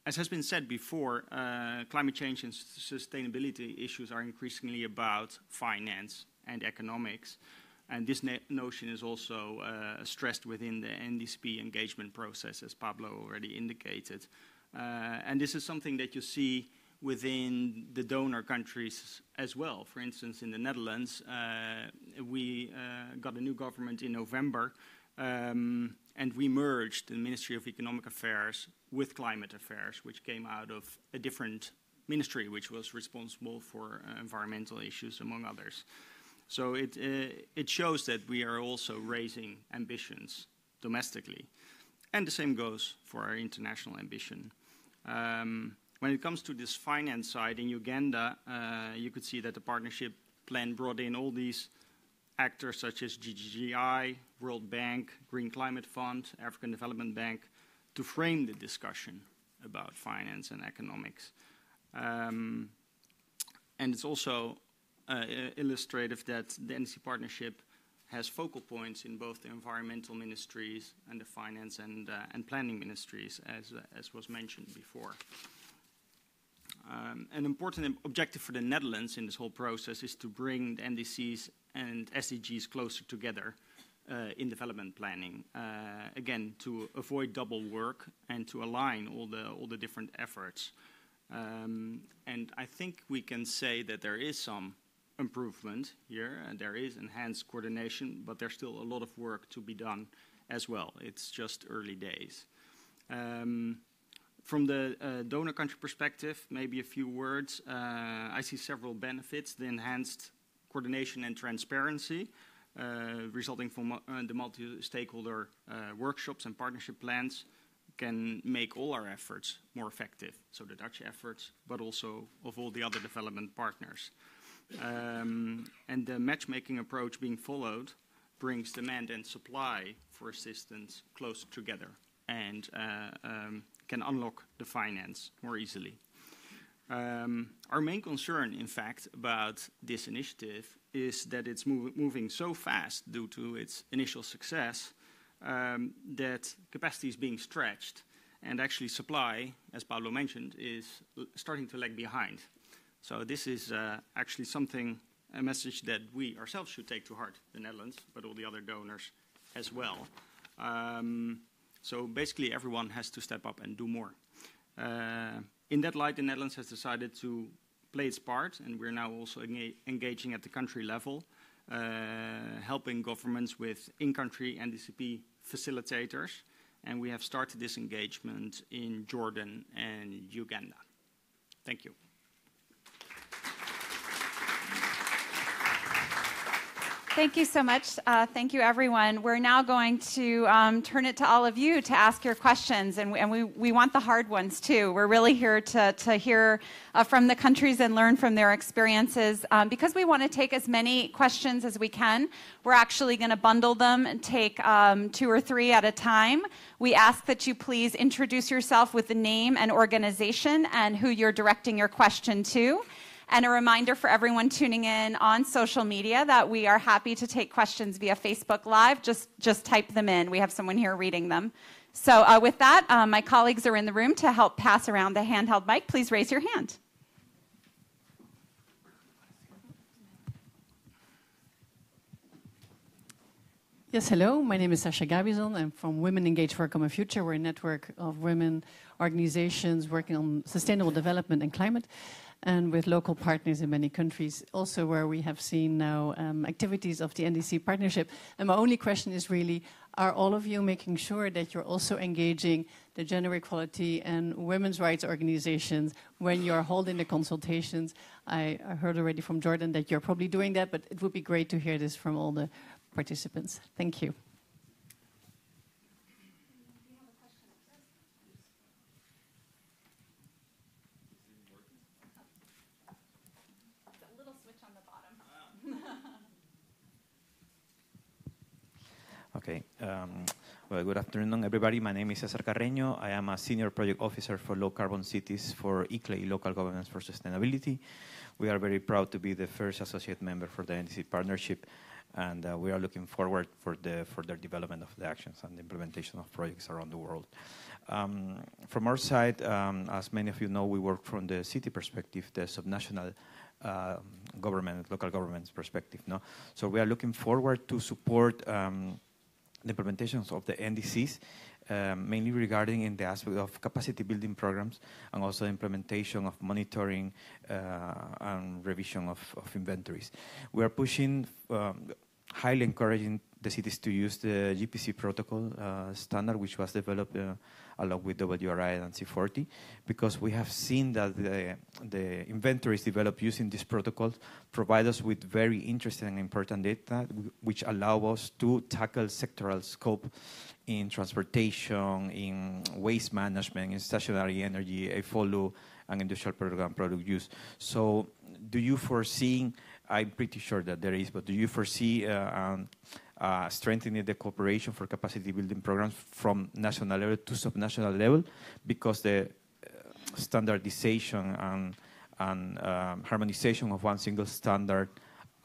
As has been said before, climate change and sustainability issues are increasingly about finance and economics. And this notion is also stressed within the NDCP engagement process, as Pablo already indicated. And this is something that you see within the donor countries as well. For instance, in the Netherlands, we got a new government in November, and we merged the Ministry of Economic Affairs with Climate Affairs, which came out of a different ministry, which was responsible for environmental issues, among others. So it shows that we are also raising ambitions domestically. And the same goes for our international ambition. When it comes to this finance side, in Uganda, you could see that the partnership plan brought in all these actors such as GGGI, World Bank, Green Climate Fund, African Development Bank, to frame the discussion about finance and economics. And it's also illustrative that the NDC partnership has focal points in both the environmental ministries and the finance and planning ministries, as was mentioned before. An important objective for the Netherlands in this whole process is to bring the NDCs and SDGs closer together in development planning. Again, to avoid double work and to align all the different efforts. And I think we can say that there is some improvement here, and there is enhanced coordination, but there's still a lot of work to be done as well. It's just early days. From the donor country perspective, maybe a few words. I see several benefits. The enhanced coordination and transparency resulting from the multi-stakeholder workshops and partnership plans can make all our efforts more effective. So the Dutch efforts, but also of all the other development partners. And the matchmaking approach being followed brings demand and supply for assistance closer together and can unlock the finance more easily. Our main concern, in fact, about this initiative is that it's moving so fast due to its initial success that capacity is being stretched, and actually supply, as Pablo mentioned, is starting to lag behind. So this is actually a message that we ourselves should take to heart, the Netherlands, but all the other donors as well. So basically everyone has to step up and do more. In that light, the Netherlands has decided to play its part, and we're now also engaging at the country level, helping governments with in-country NDCP facilitators, and we have started this engagement in Jordan and Uganda. Thank you. Thank you so much. Thank you, everyone. We're now going to turn it to all of you to ask your questions, and we want the hard ones, too. We're really here to hear from the countries and learn from their experiences. Because we want to take as many questions as we can, we're actually going to bundle them and take 2 or 3 at a time. We ask that you please introduce yourself with the name and organization and who you're directing your question to. And a reminder for everyone tuning in on social media that we are happy to take questions via Facebook Live. Just type them in. We have someone here reading them. So with that, my colleagues are in the room to help pass around the handheld mic. Please raise your hand. Yes, hello. My name is Sasha Gabizon. I'm from Women Engaged for a Common Future. We're a network of women organizations working on sustainable development and climate, and with local partners in many countries, also where we have seen now activities of the NDC partnership. And my only question is really, are all of you making sure that you're also engaging the gender equality and women's rights organizations when you're holding the consultations? I heard already from Jordan that you're probably doing that, but it would be great to hear this from all the participants. Thank you. Okay. Well, good afternoon, everybody. My name is Cesar Carreño. I am a Senior Project Officer for Low Carbon Cities for ICLEI, Local Governments for Sustainability. We are very proud to be the first associate member for the NDC Partnership, and we are looking forward for the further development of the actions and the implementation of projects around the world. From our side, as many of you know, we work from the city perspective, the subnational government, local government's perspective. No? So we are looking forward to support the implementations of the NDCs, mainly regarding in the aspect of capacity building programs and also implementation of monitoring and revision of inventories. We are pushing, highly encouraging the cities to use the GPC protocol standard, which was developed along with WRI and C40, because we have seen that the inventories developed using these protocols provide us with very interesting and important data, which allow us to tackle sectoral scope in transportation, in waste management, in stationary energy, FOLU, and industrial product use. So do you foresee, I'm pretty sure that there is, but do you foresee strengthening the cooperation for capacity building programs from national level to subnational level, because the standardization and harmonization of one single standard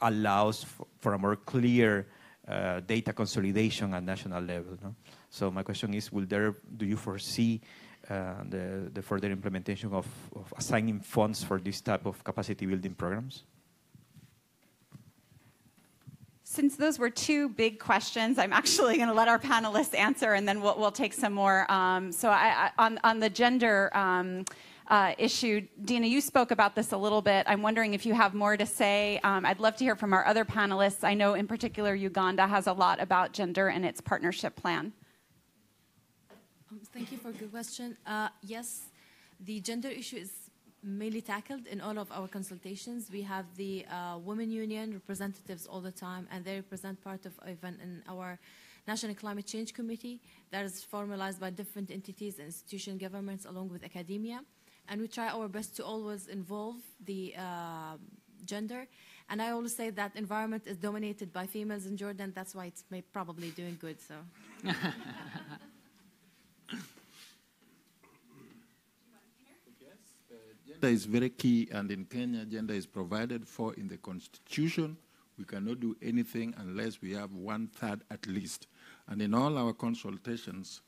allows for a more clear data consolidation at national level? No? So my question is, do you foresee the further implementation of assigning funds for this type of capacity building programs? Since those were two big questions, I'm actually going to let our panelists answer, and then we'll take some more. So on the gender issue, Dina, you spoke about this a little bit. I'm wondering if you have more to say. I'd love to hear from our other panelists. I know in particular Uganda has a lot about gender in its partnership plan. Thank you for a good question. Yes, the gender issue is mainly tackled in all of our consultations. We have the Women Union representatives all the time, and they represent part of even in our National Climate Change Committee that is formalized by different entities, institutions, governments, along with academia. And we try our best to always involve the gender. And I always say that environment is dominated by females in Jordan. That's why it's probably doing good. So. Gender is very key, and in Kenya, gender is provided for in the Constitution. We cannot do anything unless we have 1/3 at least. And in all our consultations,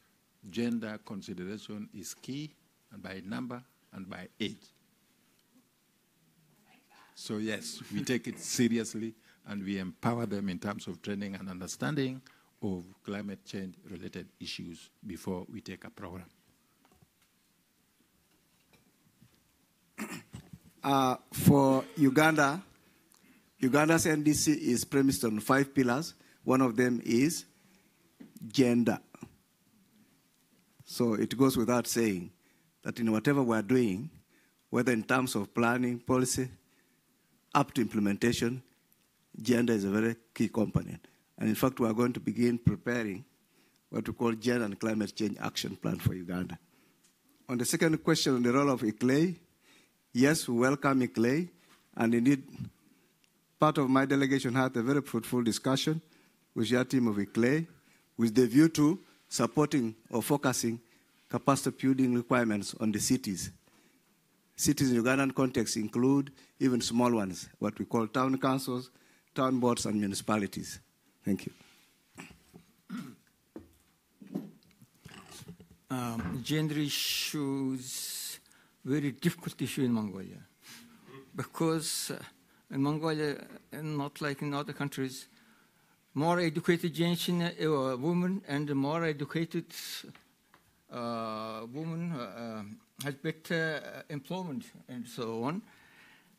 gender consideration is key, and by number and by age. So yes, we take it seriously, and we empower them in terms of training and understanding of climate change-related issues before we take a program. For Uganda, Uganda's NDC is premised on 5 pillars. One of them is gender. So it goes without saying that in whatever we're doing, whether in terms of planning, policy, up to implementation, gender is a very key component. And in fact, we are going to begin preparing what we call Gender and Climate Change Action Plan for Uganda. On the second question on the role of ICLEI, yes, we welcome ICLEI, and indeed, part of my delegation had a very fruitful discussion with your team of ICLEI with the view to supporting or focusing capacity building requirements on the cities. Cities in Ugandan context include even small ones, what we call town councils, town boards, and municipalities. Thank you. Gender issues very difficult issue in Mongolia, because in Mongolia, not like in other countries, more educated women and more educated women has better employment and so on.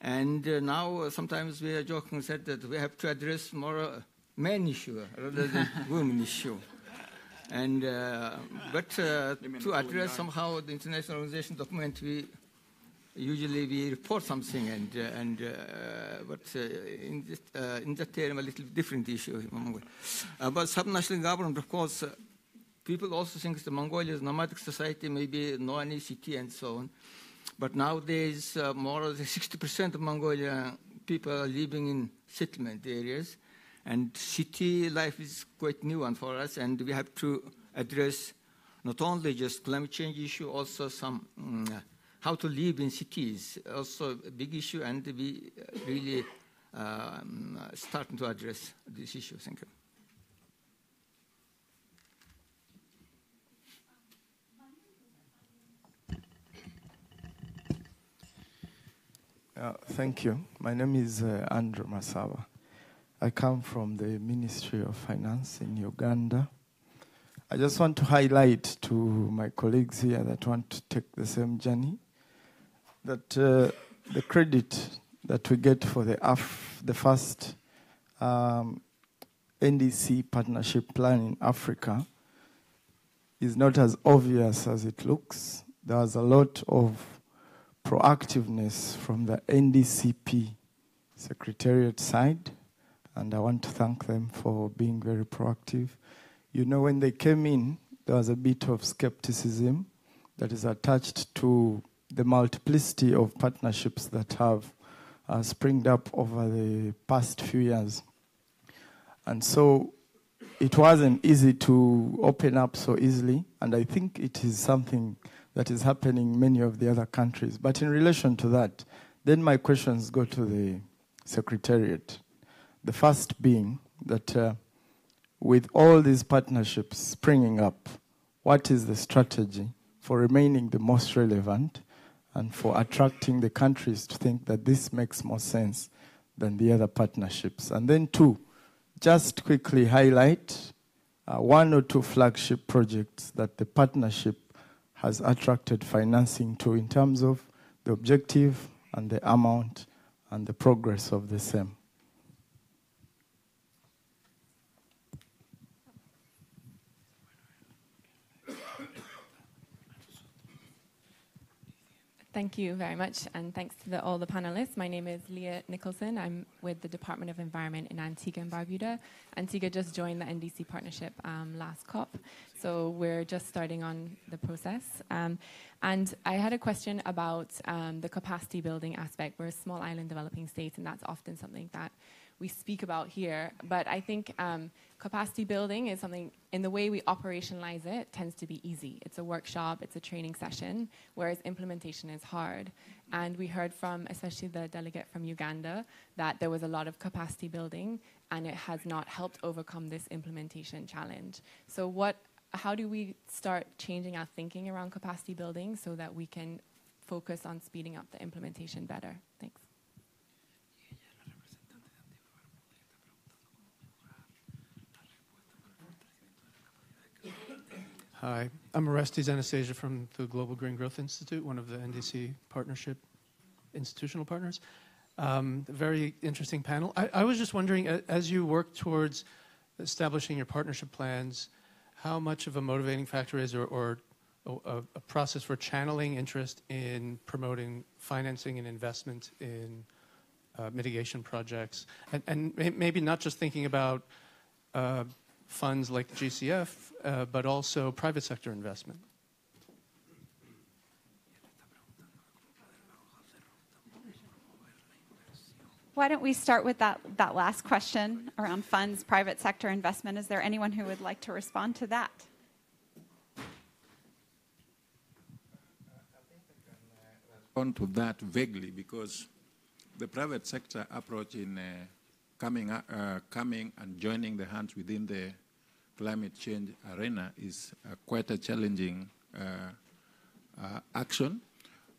And now sometimes we are joking said that we have to address more men issue rather than women issue. And but to address somehow the international organization document, usually we report something, but in that term a little different issue. But subnational government, of course, people also think that Mongolia is a nomadic society, maybe no any city and so on. But nowadays, more than 60% of Mongolia people are living in settlement areas. And city life is quite new one for us, and we have to address not only just climate change issue, also some how to live in cities, also a big issue, and we really starting to address this issue. Thank you. Thank you. My name is Andrew Masaba. I come from the Ministry of Finance in Uganda. I just want to highlight to my colleagues here that want to take the same journey that the credit that we get for the first NDC Partnership Plan in Africa is not as obvious as it looks. There's a lot of proactiveness from the NDCP Secretariat side, and I want to thank them for being very proactive. You know, when they came in, there was a bit of skepticism that is attached to the multiplicity of partnerships that have springed up over the past few years. And so it wasn't easy to open up so easily, and I think it is something that is happening in many of the other countries. But in relation to that, then my questions go to the Secretariat. The first being that with all these partnerships springing up, what is the strategy for remaining the most relevant and for attracting the countries to think that this makes more sense than the other partnerships? And then two, just quickly highlight one or two flagship projects that the partnership has attracted financing to in terms of the objective and the amount and the progress of the same. Thank you very much, and thanks to all the panelists. My name is Leah Nicholson. I'm with the Department of Environment in Antigua and Barbuda. Antigua just joined the NDC Partnership last COP, so we're just starting on the process. And I had a question about the capacity building aspect. We're a small island developing state, and that's often something that we speak about here. But I think capacity building is something, in the way we operationalize it, tends to be easy. It's a workshop, it's a training session, whereas implementation is hard. And we heard from, especially the delegate from Uganda, that there was a lot of capacity building, and it has not helped overcome this implementation challenge. So how do we start changing our thinking around capacity building so that we can focus on speeding up the implementation better? Thanks. Hi, I'm Orestes Anastasia from the Global Green Growth Institute, one of the NDC Partnership institutional partners. Very interesting panel. I was just wondering, as you work towards establishing your partnership plans, how much of a motivating factor is or a process for channeling interest in promoting financing and investment in mitigation projects, and maybe not just thinking about funds like the GCF, but also private sector investment. Why don't we start with that last question around funds, private sector investment? Is there anyone who would like to respond to that? On to that vaguely, because the private sector approach in coming and joining the hands within the climate change arena is quite a challenging action.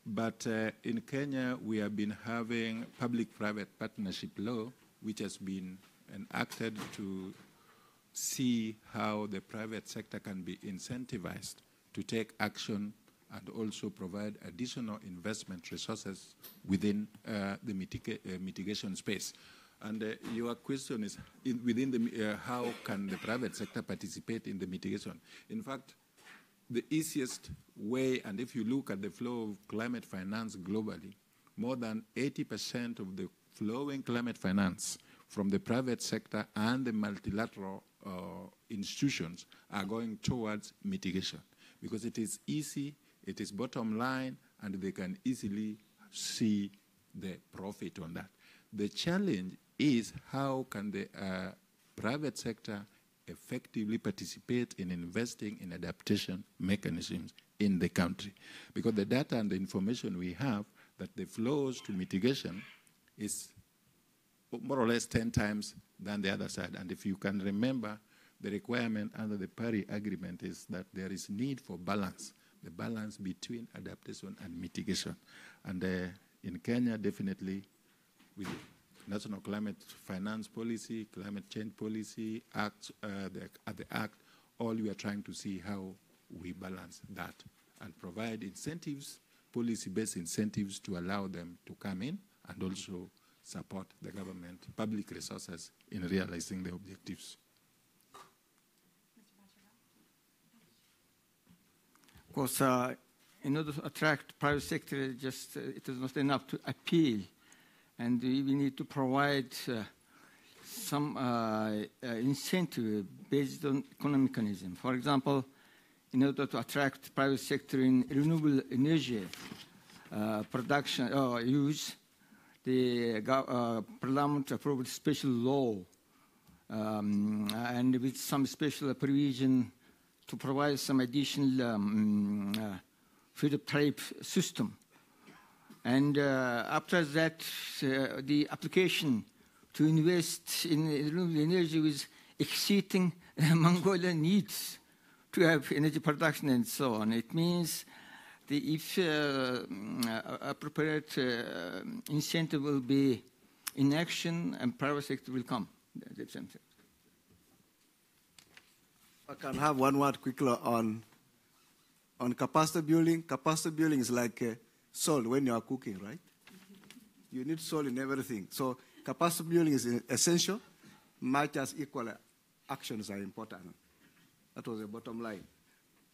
But in Kenya, we have been having public-private partnership law, which has been enacted to see how the private sector can be incentivized to take action and also provide additional investment resources within the mitigation space. And your question is, how can the private sector participate in the mitigation? In fact, the easiest way, and if you look at the flow of climate finance globally, more than 80% of the flowing climate finance from the private sector and the multilateral institutions are going towards mitigation, because it is easy, it is bottom line, and they can easily see the profit on that. The challenge is how can the private sector effectively participate in investing in adaptation mechanisms in the country. Because the data and the information we have that the flows to mitigation is more or less 10 times than the other side. And if you can remember, the requirement under the Paris Agreement is that there is need for balance, the balance between adaptation and mitigation. And in Kenya, definitely, with National Climate Finance Policy, Climate Change Policy, the Act, all we are trying to see how we balance that and provide incentives, policy-based incentives to allow them to come in and also support the government, public resources in realizing the objectives. Of course, in order to attract private sector, it is not enough to appeal, and we need to provide some incentive based on economic mechanism. For example, in order to attract private sector in renewable energy production or use, the Parliament approved special law and with some special provision to provide some additional freedom type system. And after that, the application to invest in renewable energy was exceeding Mongolian needs to have energy production and so on. It means if appropriate incentive will be in action and private sector will come. That's something. I can have one word quickly on capacity building. Capacity building is like salt when you are cooking, right? You need salt in everything. So capacity building is essential, much as equal actions are important. That was the bottom line.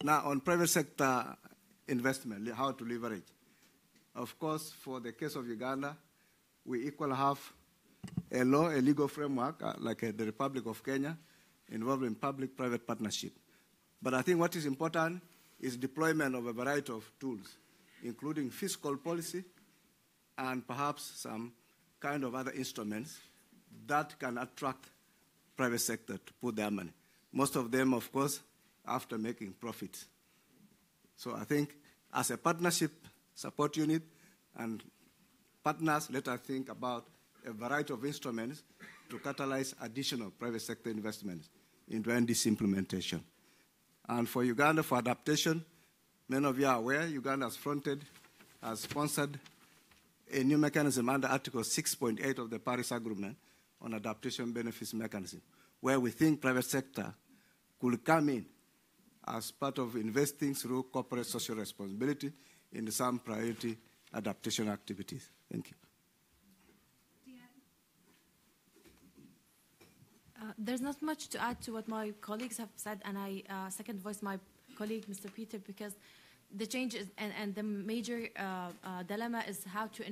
Now, on private sector investment, how to leverage. Of course, for the case of Uganda, we equally have a law, a legal framework, like the Republic of Kenya, involving public-private partnership. But I think what is important is deployment of a variety of tools, including fiscal policy and perhaps some kind of other instruments that can attract private sector to put their money. Most of them, of course, after making profits. So I think as a partnership support unit and partners, let us think about a variety of instruments to catalyze additional private sector investments into NDC implementation. And for Uganda, for adaptation, many of you are aware, Uganda has sponsored a new mechanism under Article 6.8 of the Paris Agreement on adaptation benefits mechanism, where we think private sector could come in as part of investing through corporate social responsibility in some priority adaptation activities. Thank you. There's not much to add to what my colleagues have said, and I second voice my colleague, Mr. Peter, because the change is, and the major dilemma is how to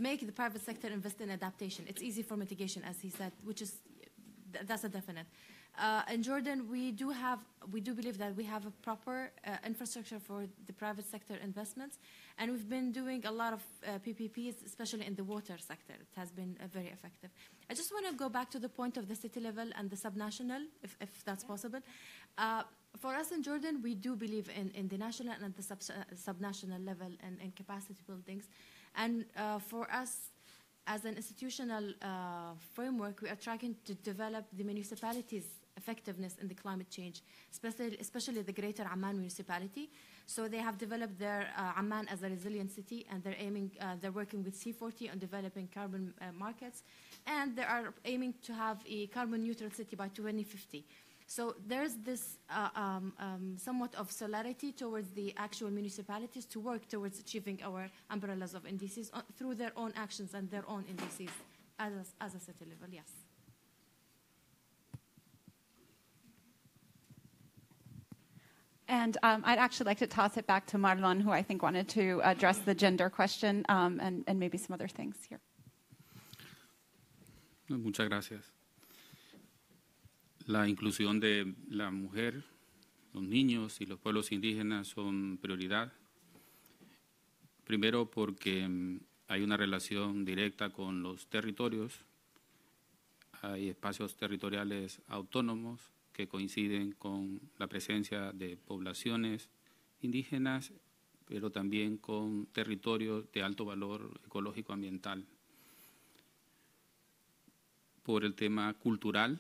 make the private sector invest in adaptation. It's easy for mitigation, as he said, which is, that's a definite. In Jordan, we do believe that we have a proper infrastructure for the private sector investments, and we've been doing a lot of PPPs, especially in the water sector. It has been very effective. I just want to go back to the point of the city level and the subnational, if that's possible. For us in Jordan, we do believe in the national and the subnational level and capacity buildings. And for us, as an institutional framework, we are trying to develop the municipalities' effectiveness in the climate change, especially the Greater Amman municipality. So they have developed their Amman as a resilient city, and they're working with C40 on developing carbon markets, and they are aiming to have a carbon neutral city by 2050. So there's this somewhat of solidarity towards the actual municipalities to work towards achieving our umbrellas of NDCs through their own actions and their own NDCs as a city level, yes. And I'd actually like to toss it back to Marlon, who I think wanted to address the gender question and maybe some other things here. Muchas gracias. La inclusión de la mujer, los niños y los pueblos indígenas son prioridad. Primero porque hay una relación directa con los territorios. hay espacios territoriales autónomos que coinciden con la presencia de poblaciones indígenas, pero también con territorios de alto valor ecológico ambiental. Por el tema cultural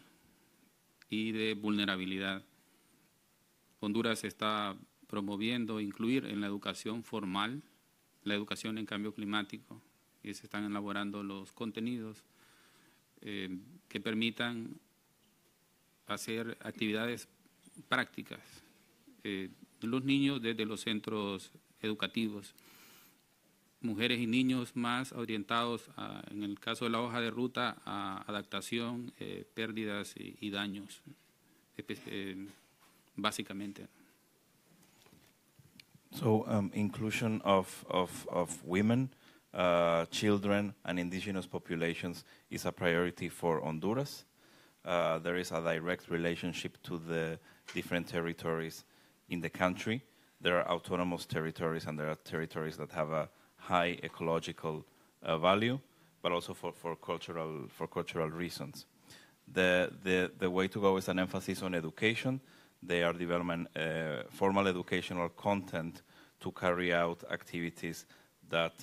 y de vulnerabilidad. Honduras está promoviendo incluir en la educación formal la educación en cambio climático, y se están elaborando los contenidos que permitan hacer actividades prácticas de los niños desde los centros educativos. Mujeres y niños más orientados, en el caso de la hoja de ruta, a adaptación, pérdidas y daños, básicamente. So inclusion of women, children, and indigenous populations is a priority for Honduras. There is a direct relationship to the different territories in the country. There are autonomous territories, and there are territories that have a high ecological value, but also for cultural reasons. The way to go is an emphasis on education. They are developing formal educational content to carry out activities that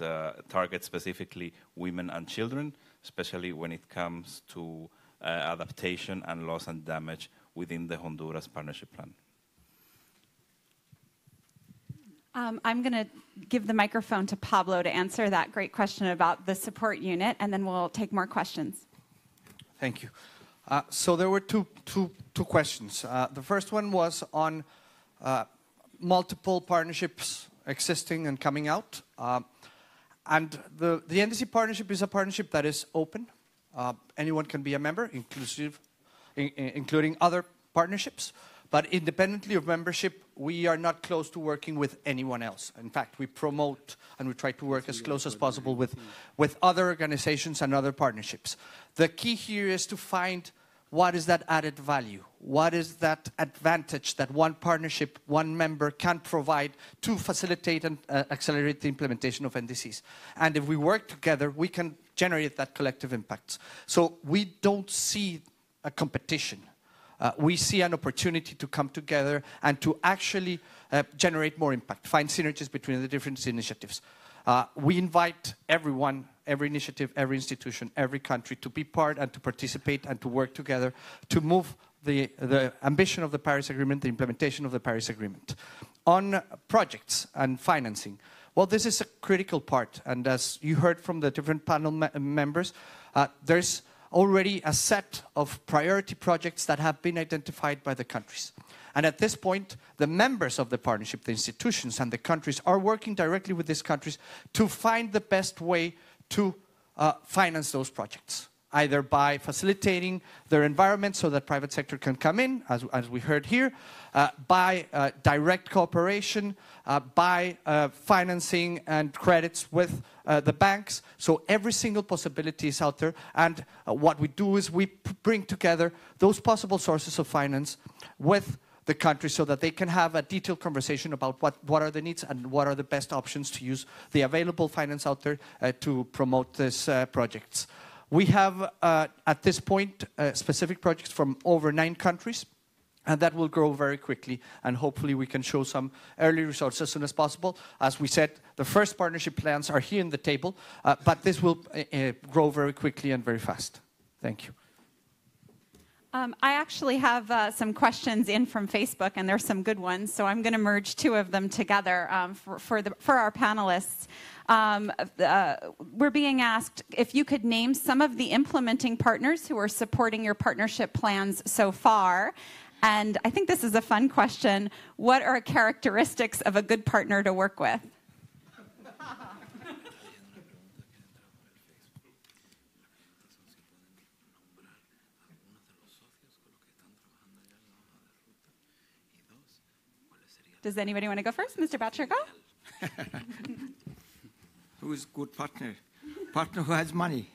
target specifically women and children, especially when it comes to adaptation and loss and damage within the Honduras Partnership Plan. I'm going to give the microphone to Pablo to answer that great question about the support unit, and then we'll take more questions. Thank you. So there were two questions. The first one was on multiple partnerships existing and coming out. And the NDC partnership is a partnership that is open. Anyone can be a member, including other partnerships. But independently of membership, we are not close to working with anyone else. In fact, we promote and we try to work as close as possible with other organizations and other partnerships. The key here is to find what is that added value? What is that advantage that one partnership, one member can provide to facilitate and accelerate the implementation of NDCs? And if we work together, we can generate that collective impact. So we don't see a competition. We see an opportunity to come together and to actually generate more impact, find synergies between the different initiatives. We invite everyone, every initiative, every institution, every country to be part and to participate and to work together to move the ambition of the Paris Agreement, the implementation of the Paris Agreement. On projects and financing, well, this is a critical part. And as you heard from the different panel members, there's already a set of priority projects that have been identified by the countries. And at this point, the members of the partnership, the institutions and the countries are working directly with these countries to find the best way to finance those projects, either by facilitating their environment so that private sector can come in, as we heard here, by direct cooperation, by financing and credits with the banks. So every single possibility is out there. And what we do is we bring together those possible sources of finance with the country so that they can have a detailed conversation about what are the needs and what are the best options to use the available finance out there to promote these projects. We have, at this point, specific projects from over 9 countries, and that will grow very quickly, and hopefully we can show some early results as soon as possible. As we said, the first partnership plans are here on the table, but this will grow very quickly and very fast. Thank you. I actually have some questions in from Facebook, and there's some good ones, so I'm going to merge 2 of them together for our panelists. We're being asked if you could name some of the implementing partners who are supporting your partnership plans so far. And I think this is a fun question. What are characteristics of a good partner to work with? Does anybody want to go first? Mr. Boucher, go. Who is good partner? Partner who has money.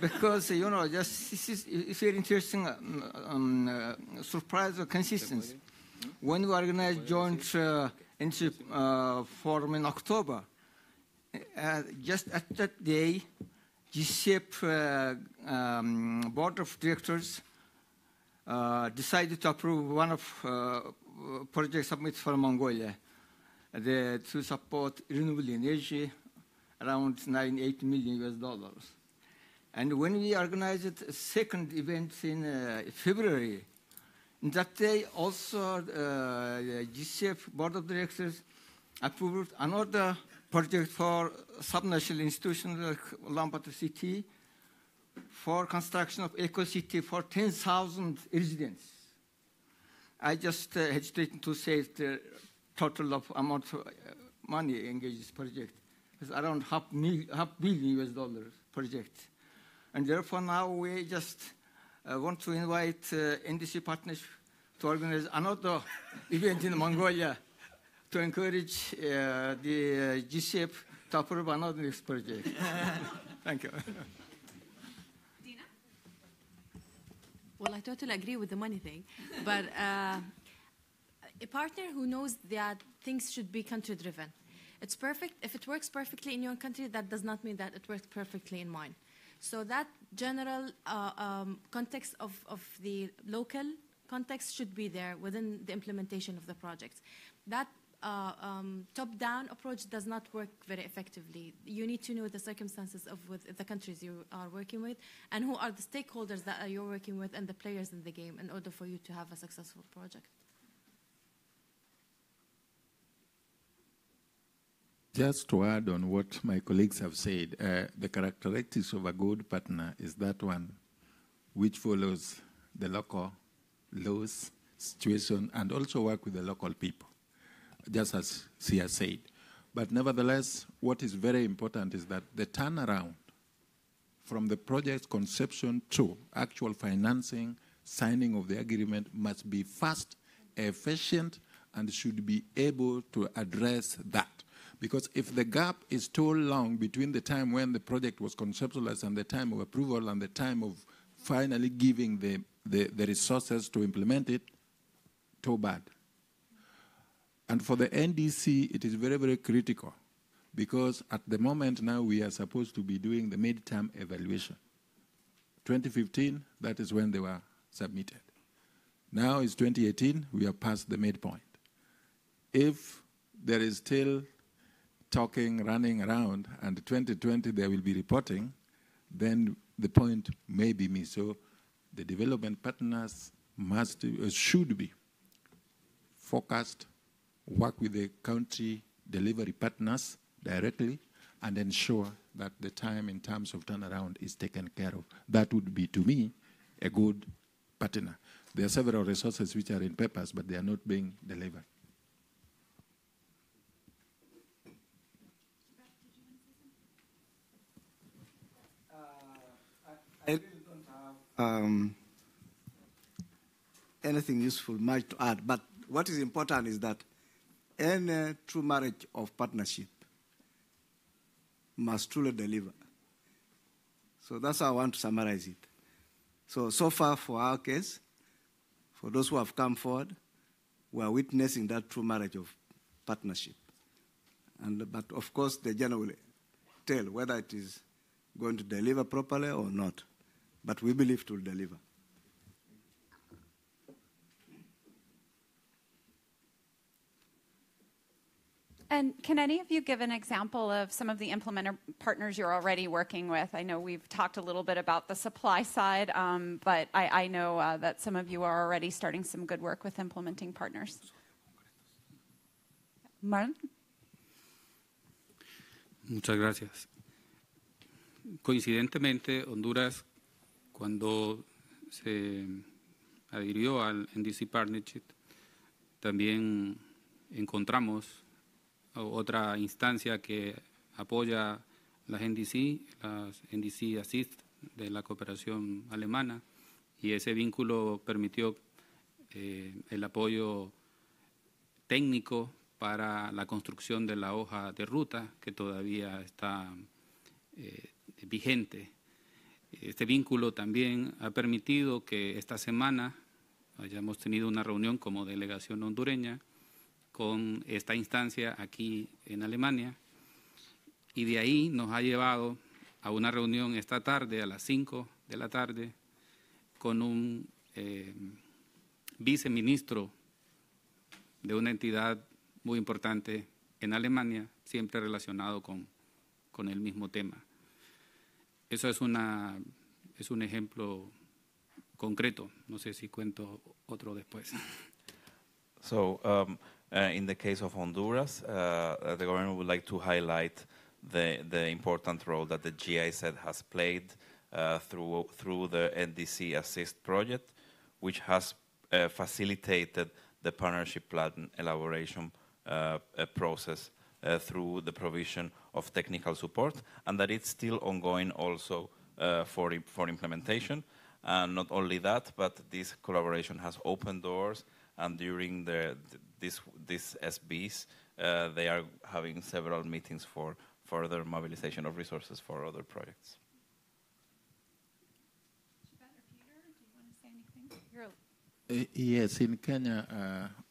Because, you know, just this is very interesting surprise or consistency. When we organized joint forum in October, just at that day, GCEP Board of Directors decided to approve one of projects submitted for Mongolia to support renewable energy, around $98 million US. And when we organized a second event in February, that day also the GCEP Board of Directors approved another project for subnational institution like Ulaanbaatar city for construction of eco-city for 10,000 residents. I just hesitate to say the total of amount of money engaged in this project. It's around half billion US project. And therefore now we just want to invite NDC Partnership to organize another event in Mongolia to encourage the GCEP to approve another next project. Thank you. Dina? Well, I totally agree with the money thing, but a partner who knows that things should be country-driven. It's perfect. If it works perfectly in your country, that does not mean that it works perfectly in mine. So that general context of the local context should be there within the implementation of the project. That top-down approach does not work very effectively. You need to know the circumstances of the countries you are working with and who are the stakeholders that you're working with and the players in the game in order for you to have a successful project. Just to add on what my colleagues have said, the characteristics of a good partner is that one which follows the local laws, situation, and also work with the local people, just as Sia said. But nevertheless, what is very important is that the turnaround from the project conception to actual financing, signing of the agreement must be fast, efficient, and should be able to address that. Because if the gap is too long between the time when the project was conceptualized and the time of approval and the time of finally giving the resources to implement it, too bad. And for the NDC, it is very, very critical because at the moment now we are supposed to be doing the midterm evaluation. 2015, that is when they were submitted. Now it's 2018, we are past the midpoint. If there is still talking, running around, and 2020 they will be reporting, then the point may be missed. So the development partners should be focused, work with the country delivery partners directly, and ensure that the time in terms of turnaround is taken care of. That would be, to me, a good partner. There are several resources which are in papers, but they are not being delivered. I really don't have anything useful much to add, but what is important is that any true marriage of partnership must truly deliver. So that's how I want to summarize it. So far for our case, for those who have come forward, we are witnessing that true marriage of partnership. But of course, the general will tell whether it is going to deliver properly or not. But we believe it will deliver. And can any of you give an example of some of the implementer partners you're already working with? I know we've talked a little bit about the supply side, but I know that some of you are already starting some good work with implementing partners. Marlon? Muchas gracias. Coincidentemente, Honduras, cuando se adhirió al NDC Partnership, también encontramos otra instancia que apoya las NDC Assist de la cooperación alemana, y ese vínculo permitió el apoyo técnico para la construcción de la hoja de ruta que todavía está vigente. Este vínculo también ha permitido que esta semana hayamos tenido una reunión como delegación hondureña con esta instancia aquí en Alemania, Y de ahí nos ha llevado a una reunión esta tarde, a las 5 de la tarde, con un viceministro de una entidad muy importante en Alemania, siempre relacionado con el mismo tema. Eso es un ejemplo concreto. No sé si cuento otro después. So, in the case of Honduras, the government would like to highlight the important role that the GIZ has played through the NDC Assist project, which has facilitated the partnership plan elaboration process through the provision of technical support, and that it's still ongoing also for implementation. And not only that, but this collaboration has opened doors, and during these SBs, they are having several meetings for further mobilization of resources for other projects. Yes, in Kenya,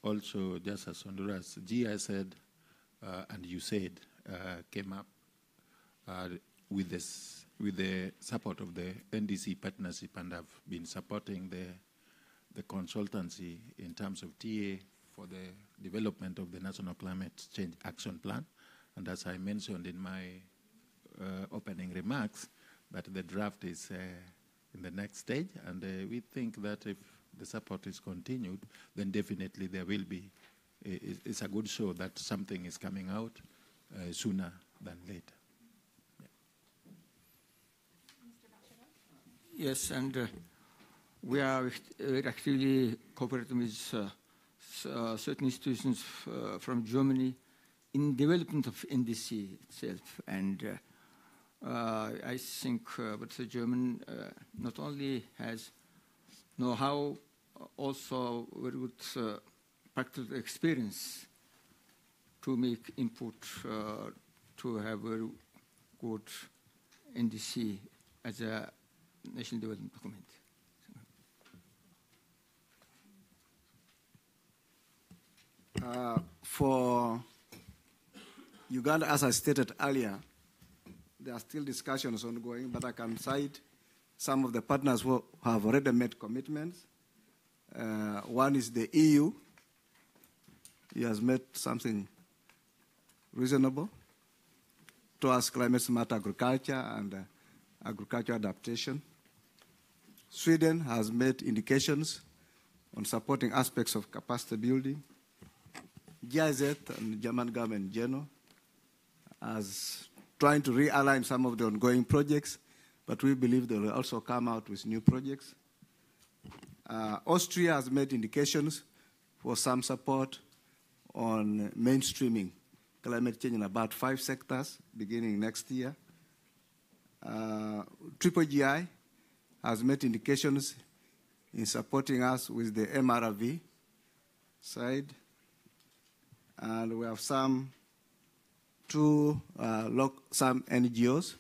also just as Honduras, GIZ and USAID came up with the support of the NDC Partnership, and have been supporting the consultancy in terms of TA for the development of the National Climate Change Action Plan. And as I mentioned in my opening remarks, that the draft is in the next stage, and we think that if the support is continued, then definitely there will be, it's a good show that something is coming out sooner than later. Yeah. Yes, and we are actively cooperating with certain institutions from Germany in development of NDC itself. And I think but the German not only has know-how, also very good practical experience to make input to have very good NDC as a national development document. For Uganda, as I stated earlier, there are still discussions ongoing, but I can cite some of the partners who have already made commitments. One is the EU. He has made something reasonable towards climate-smart agriculture and agriculture adaptation. Sweden has made indications on supporting aspects of capacity building. GIZ and the German government in general as trying to realign some of the ongoing projects, but we believe they will also come out with new projects. Austria has made indications for some support on mainstreaming climate change in about 5 sectors beginning next year. GI has made indications in supporting us with the MRV side. And we have some NGOs.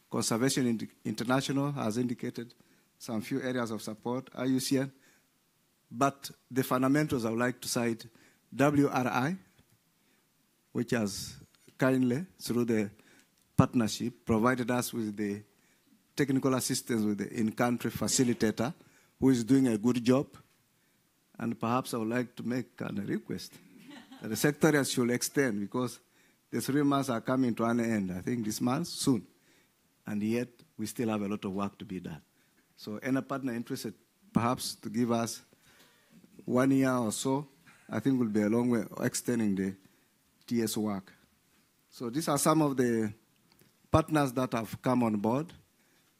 Conservation International has indicated some few areas of support, IUCN. But the fundamentals I would like to cite, WRI, which has kindly, through the partnership, provided us with the technical assistance with the in-country facilitator, who is doing a good job. And perhaps I would like to make a request that the secretariat should extend, because the 3 months are coming to an end, I think this month, soon. And yet, we still have a lot of work to be done. So any partner interested, perhaps, to give us 1 year or so, I think will be a long way extending the TS work. So these are some of the partners that have come on board.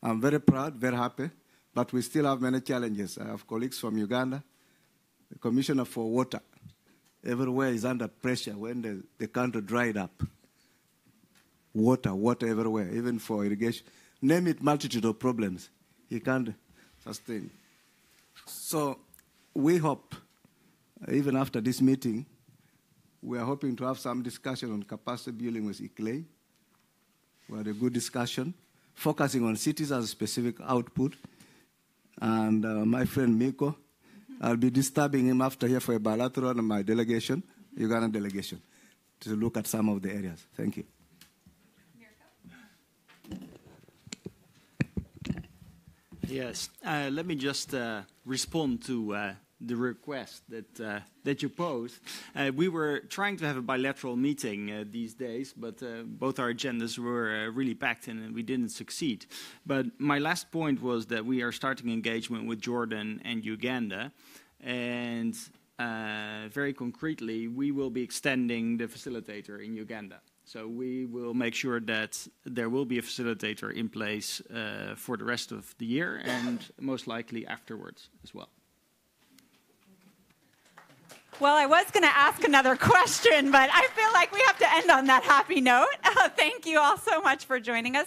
I'm very proud, very happy, but we still have many challenges. I have colleagues from Uganda. The Commissioner for Water everywhere is under pressure when the country dried up. Water everywhere, even for irrigation. Name it, multitude of problems. He can't sustain. So we hope, even after this meeting, we are hoping to have some discussion on capacity building with ICLEI. We had a good discussion, focusing on cities as a specific output. And my friend Miko, I'll be disturbing him after here for a bilateral on my delegation, Uganda delegation, to look at some of the areas. Thank you. Yes, let me just respond to the request that you posed. We were trying to have a bilateral meeting these days, but both our agendas were really packed and we didn't succeed. But my last point was that we are starting engagement with Jordan and Uganda, and very concretely, we will be extending the facilitator in Uganda. So we will make sure that there will be a facilitator in place for the rest of the year and most likely afterwards as well. Well, I was going to ask another question, but I feel like we have to end on that happy note. Thank you all so much for joining us.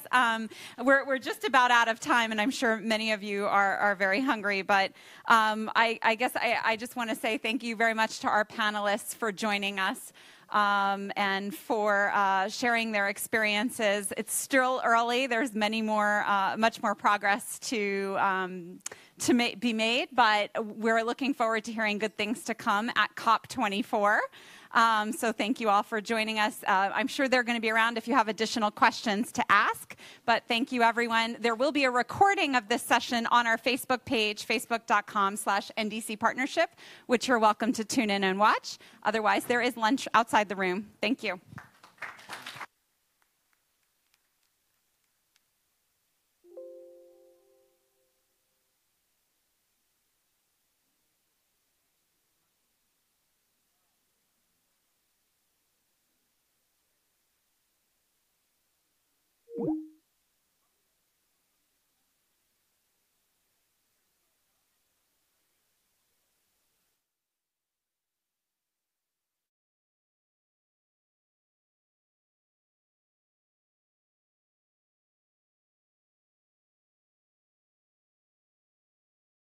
We're just about out of time, and I'm sure many of you are very hungry. But I guess I just want to say thank you very much to our panelists for joining us. And for sharing their experiences. It's still early. There's much more progress to be made, but we're looking forward to hearing good things to come at COP24. So thank you all for joining us. I'm sure they're going to be around if you have additional questions to ask, but thank you, everyone. There will be a recording of this session on our Facebook page, facebook.com/NDC Partnership, which you're welcome to tune in and watch. Otherwise, there is lunch outside the room. Thank you.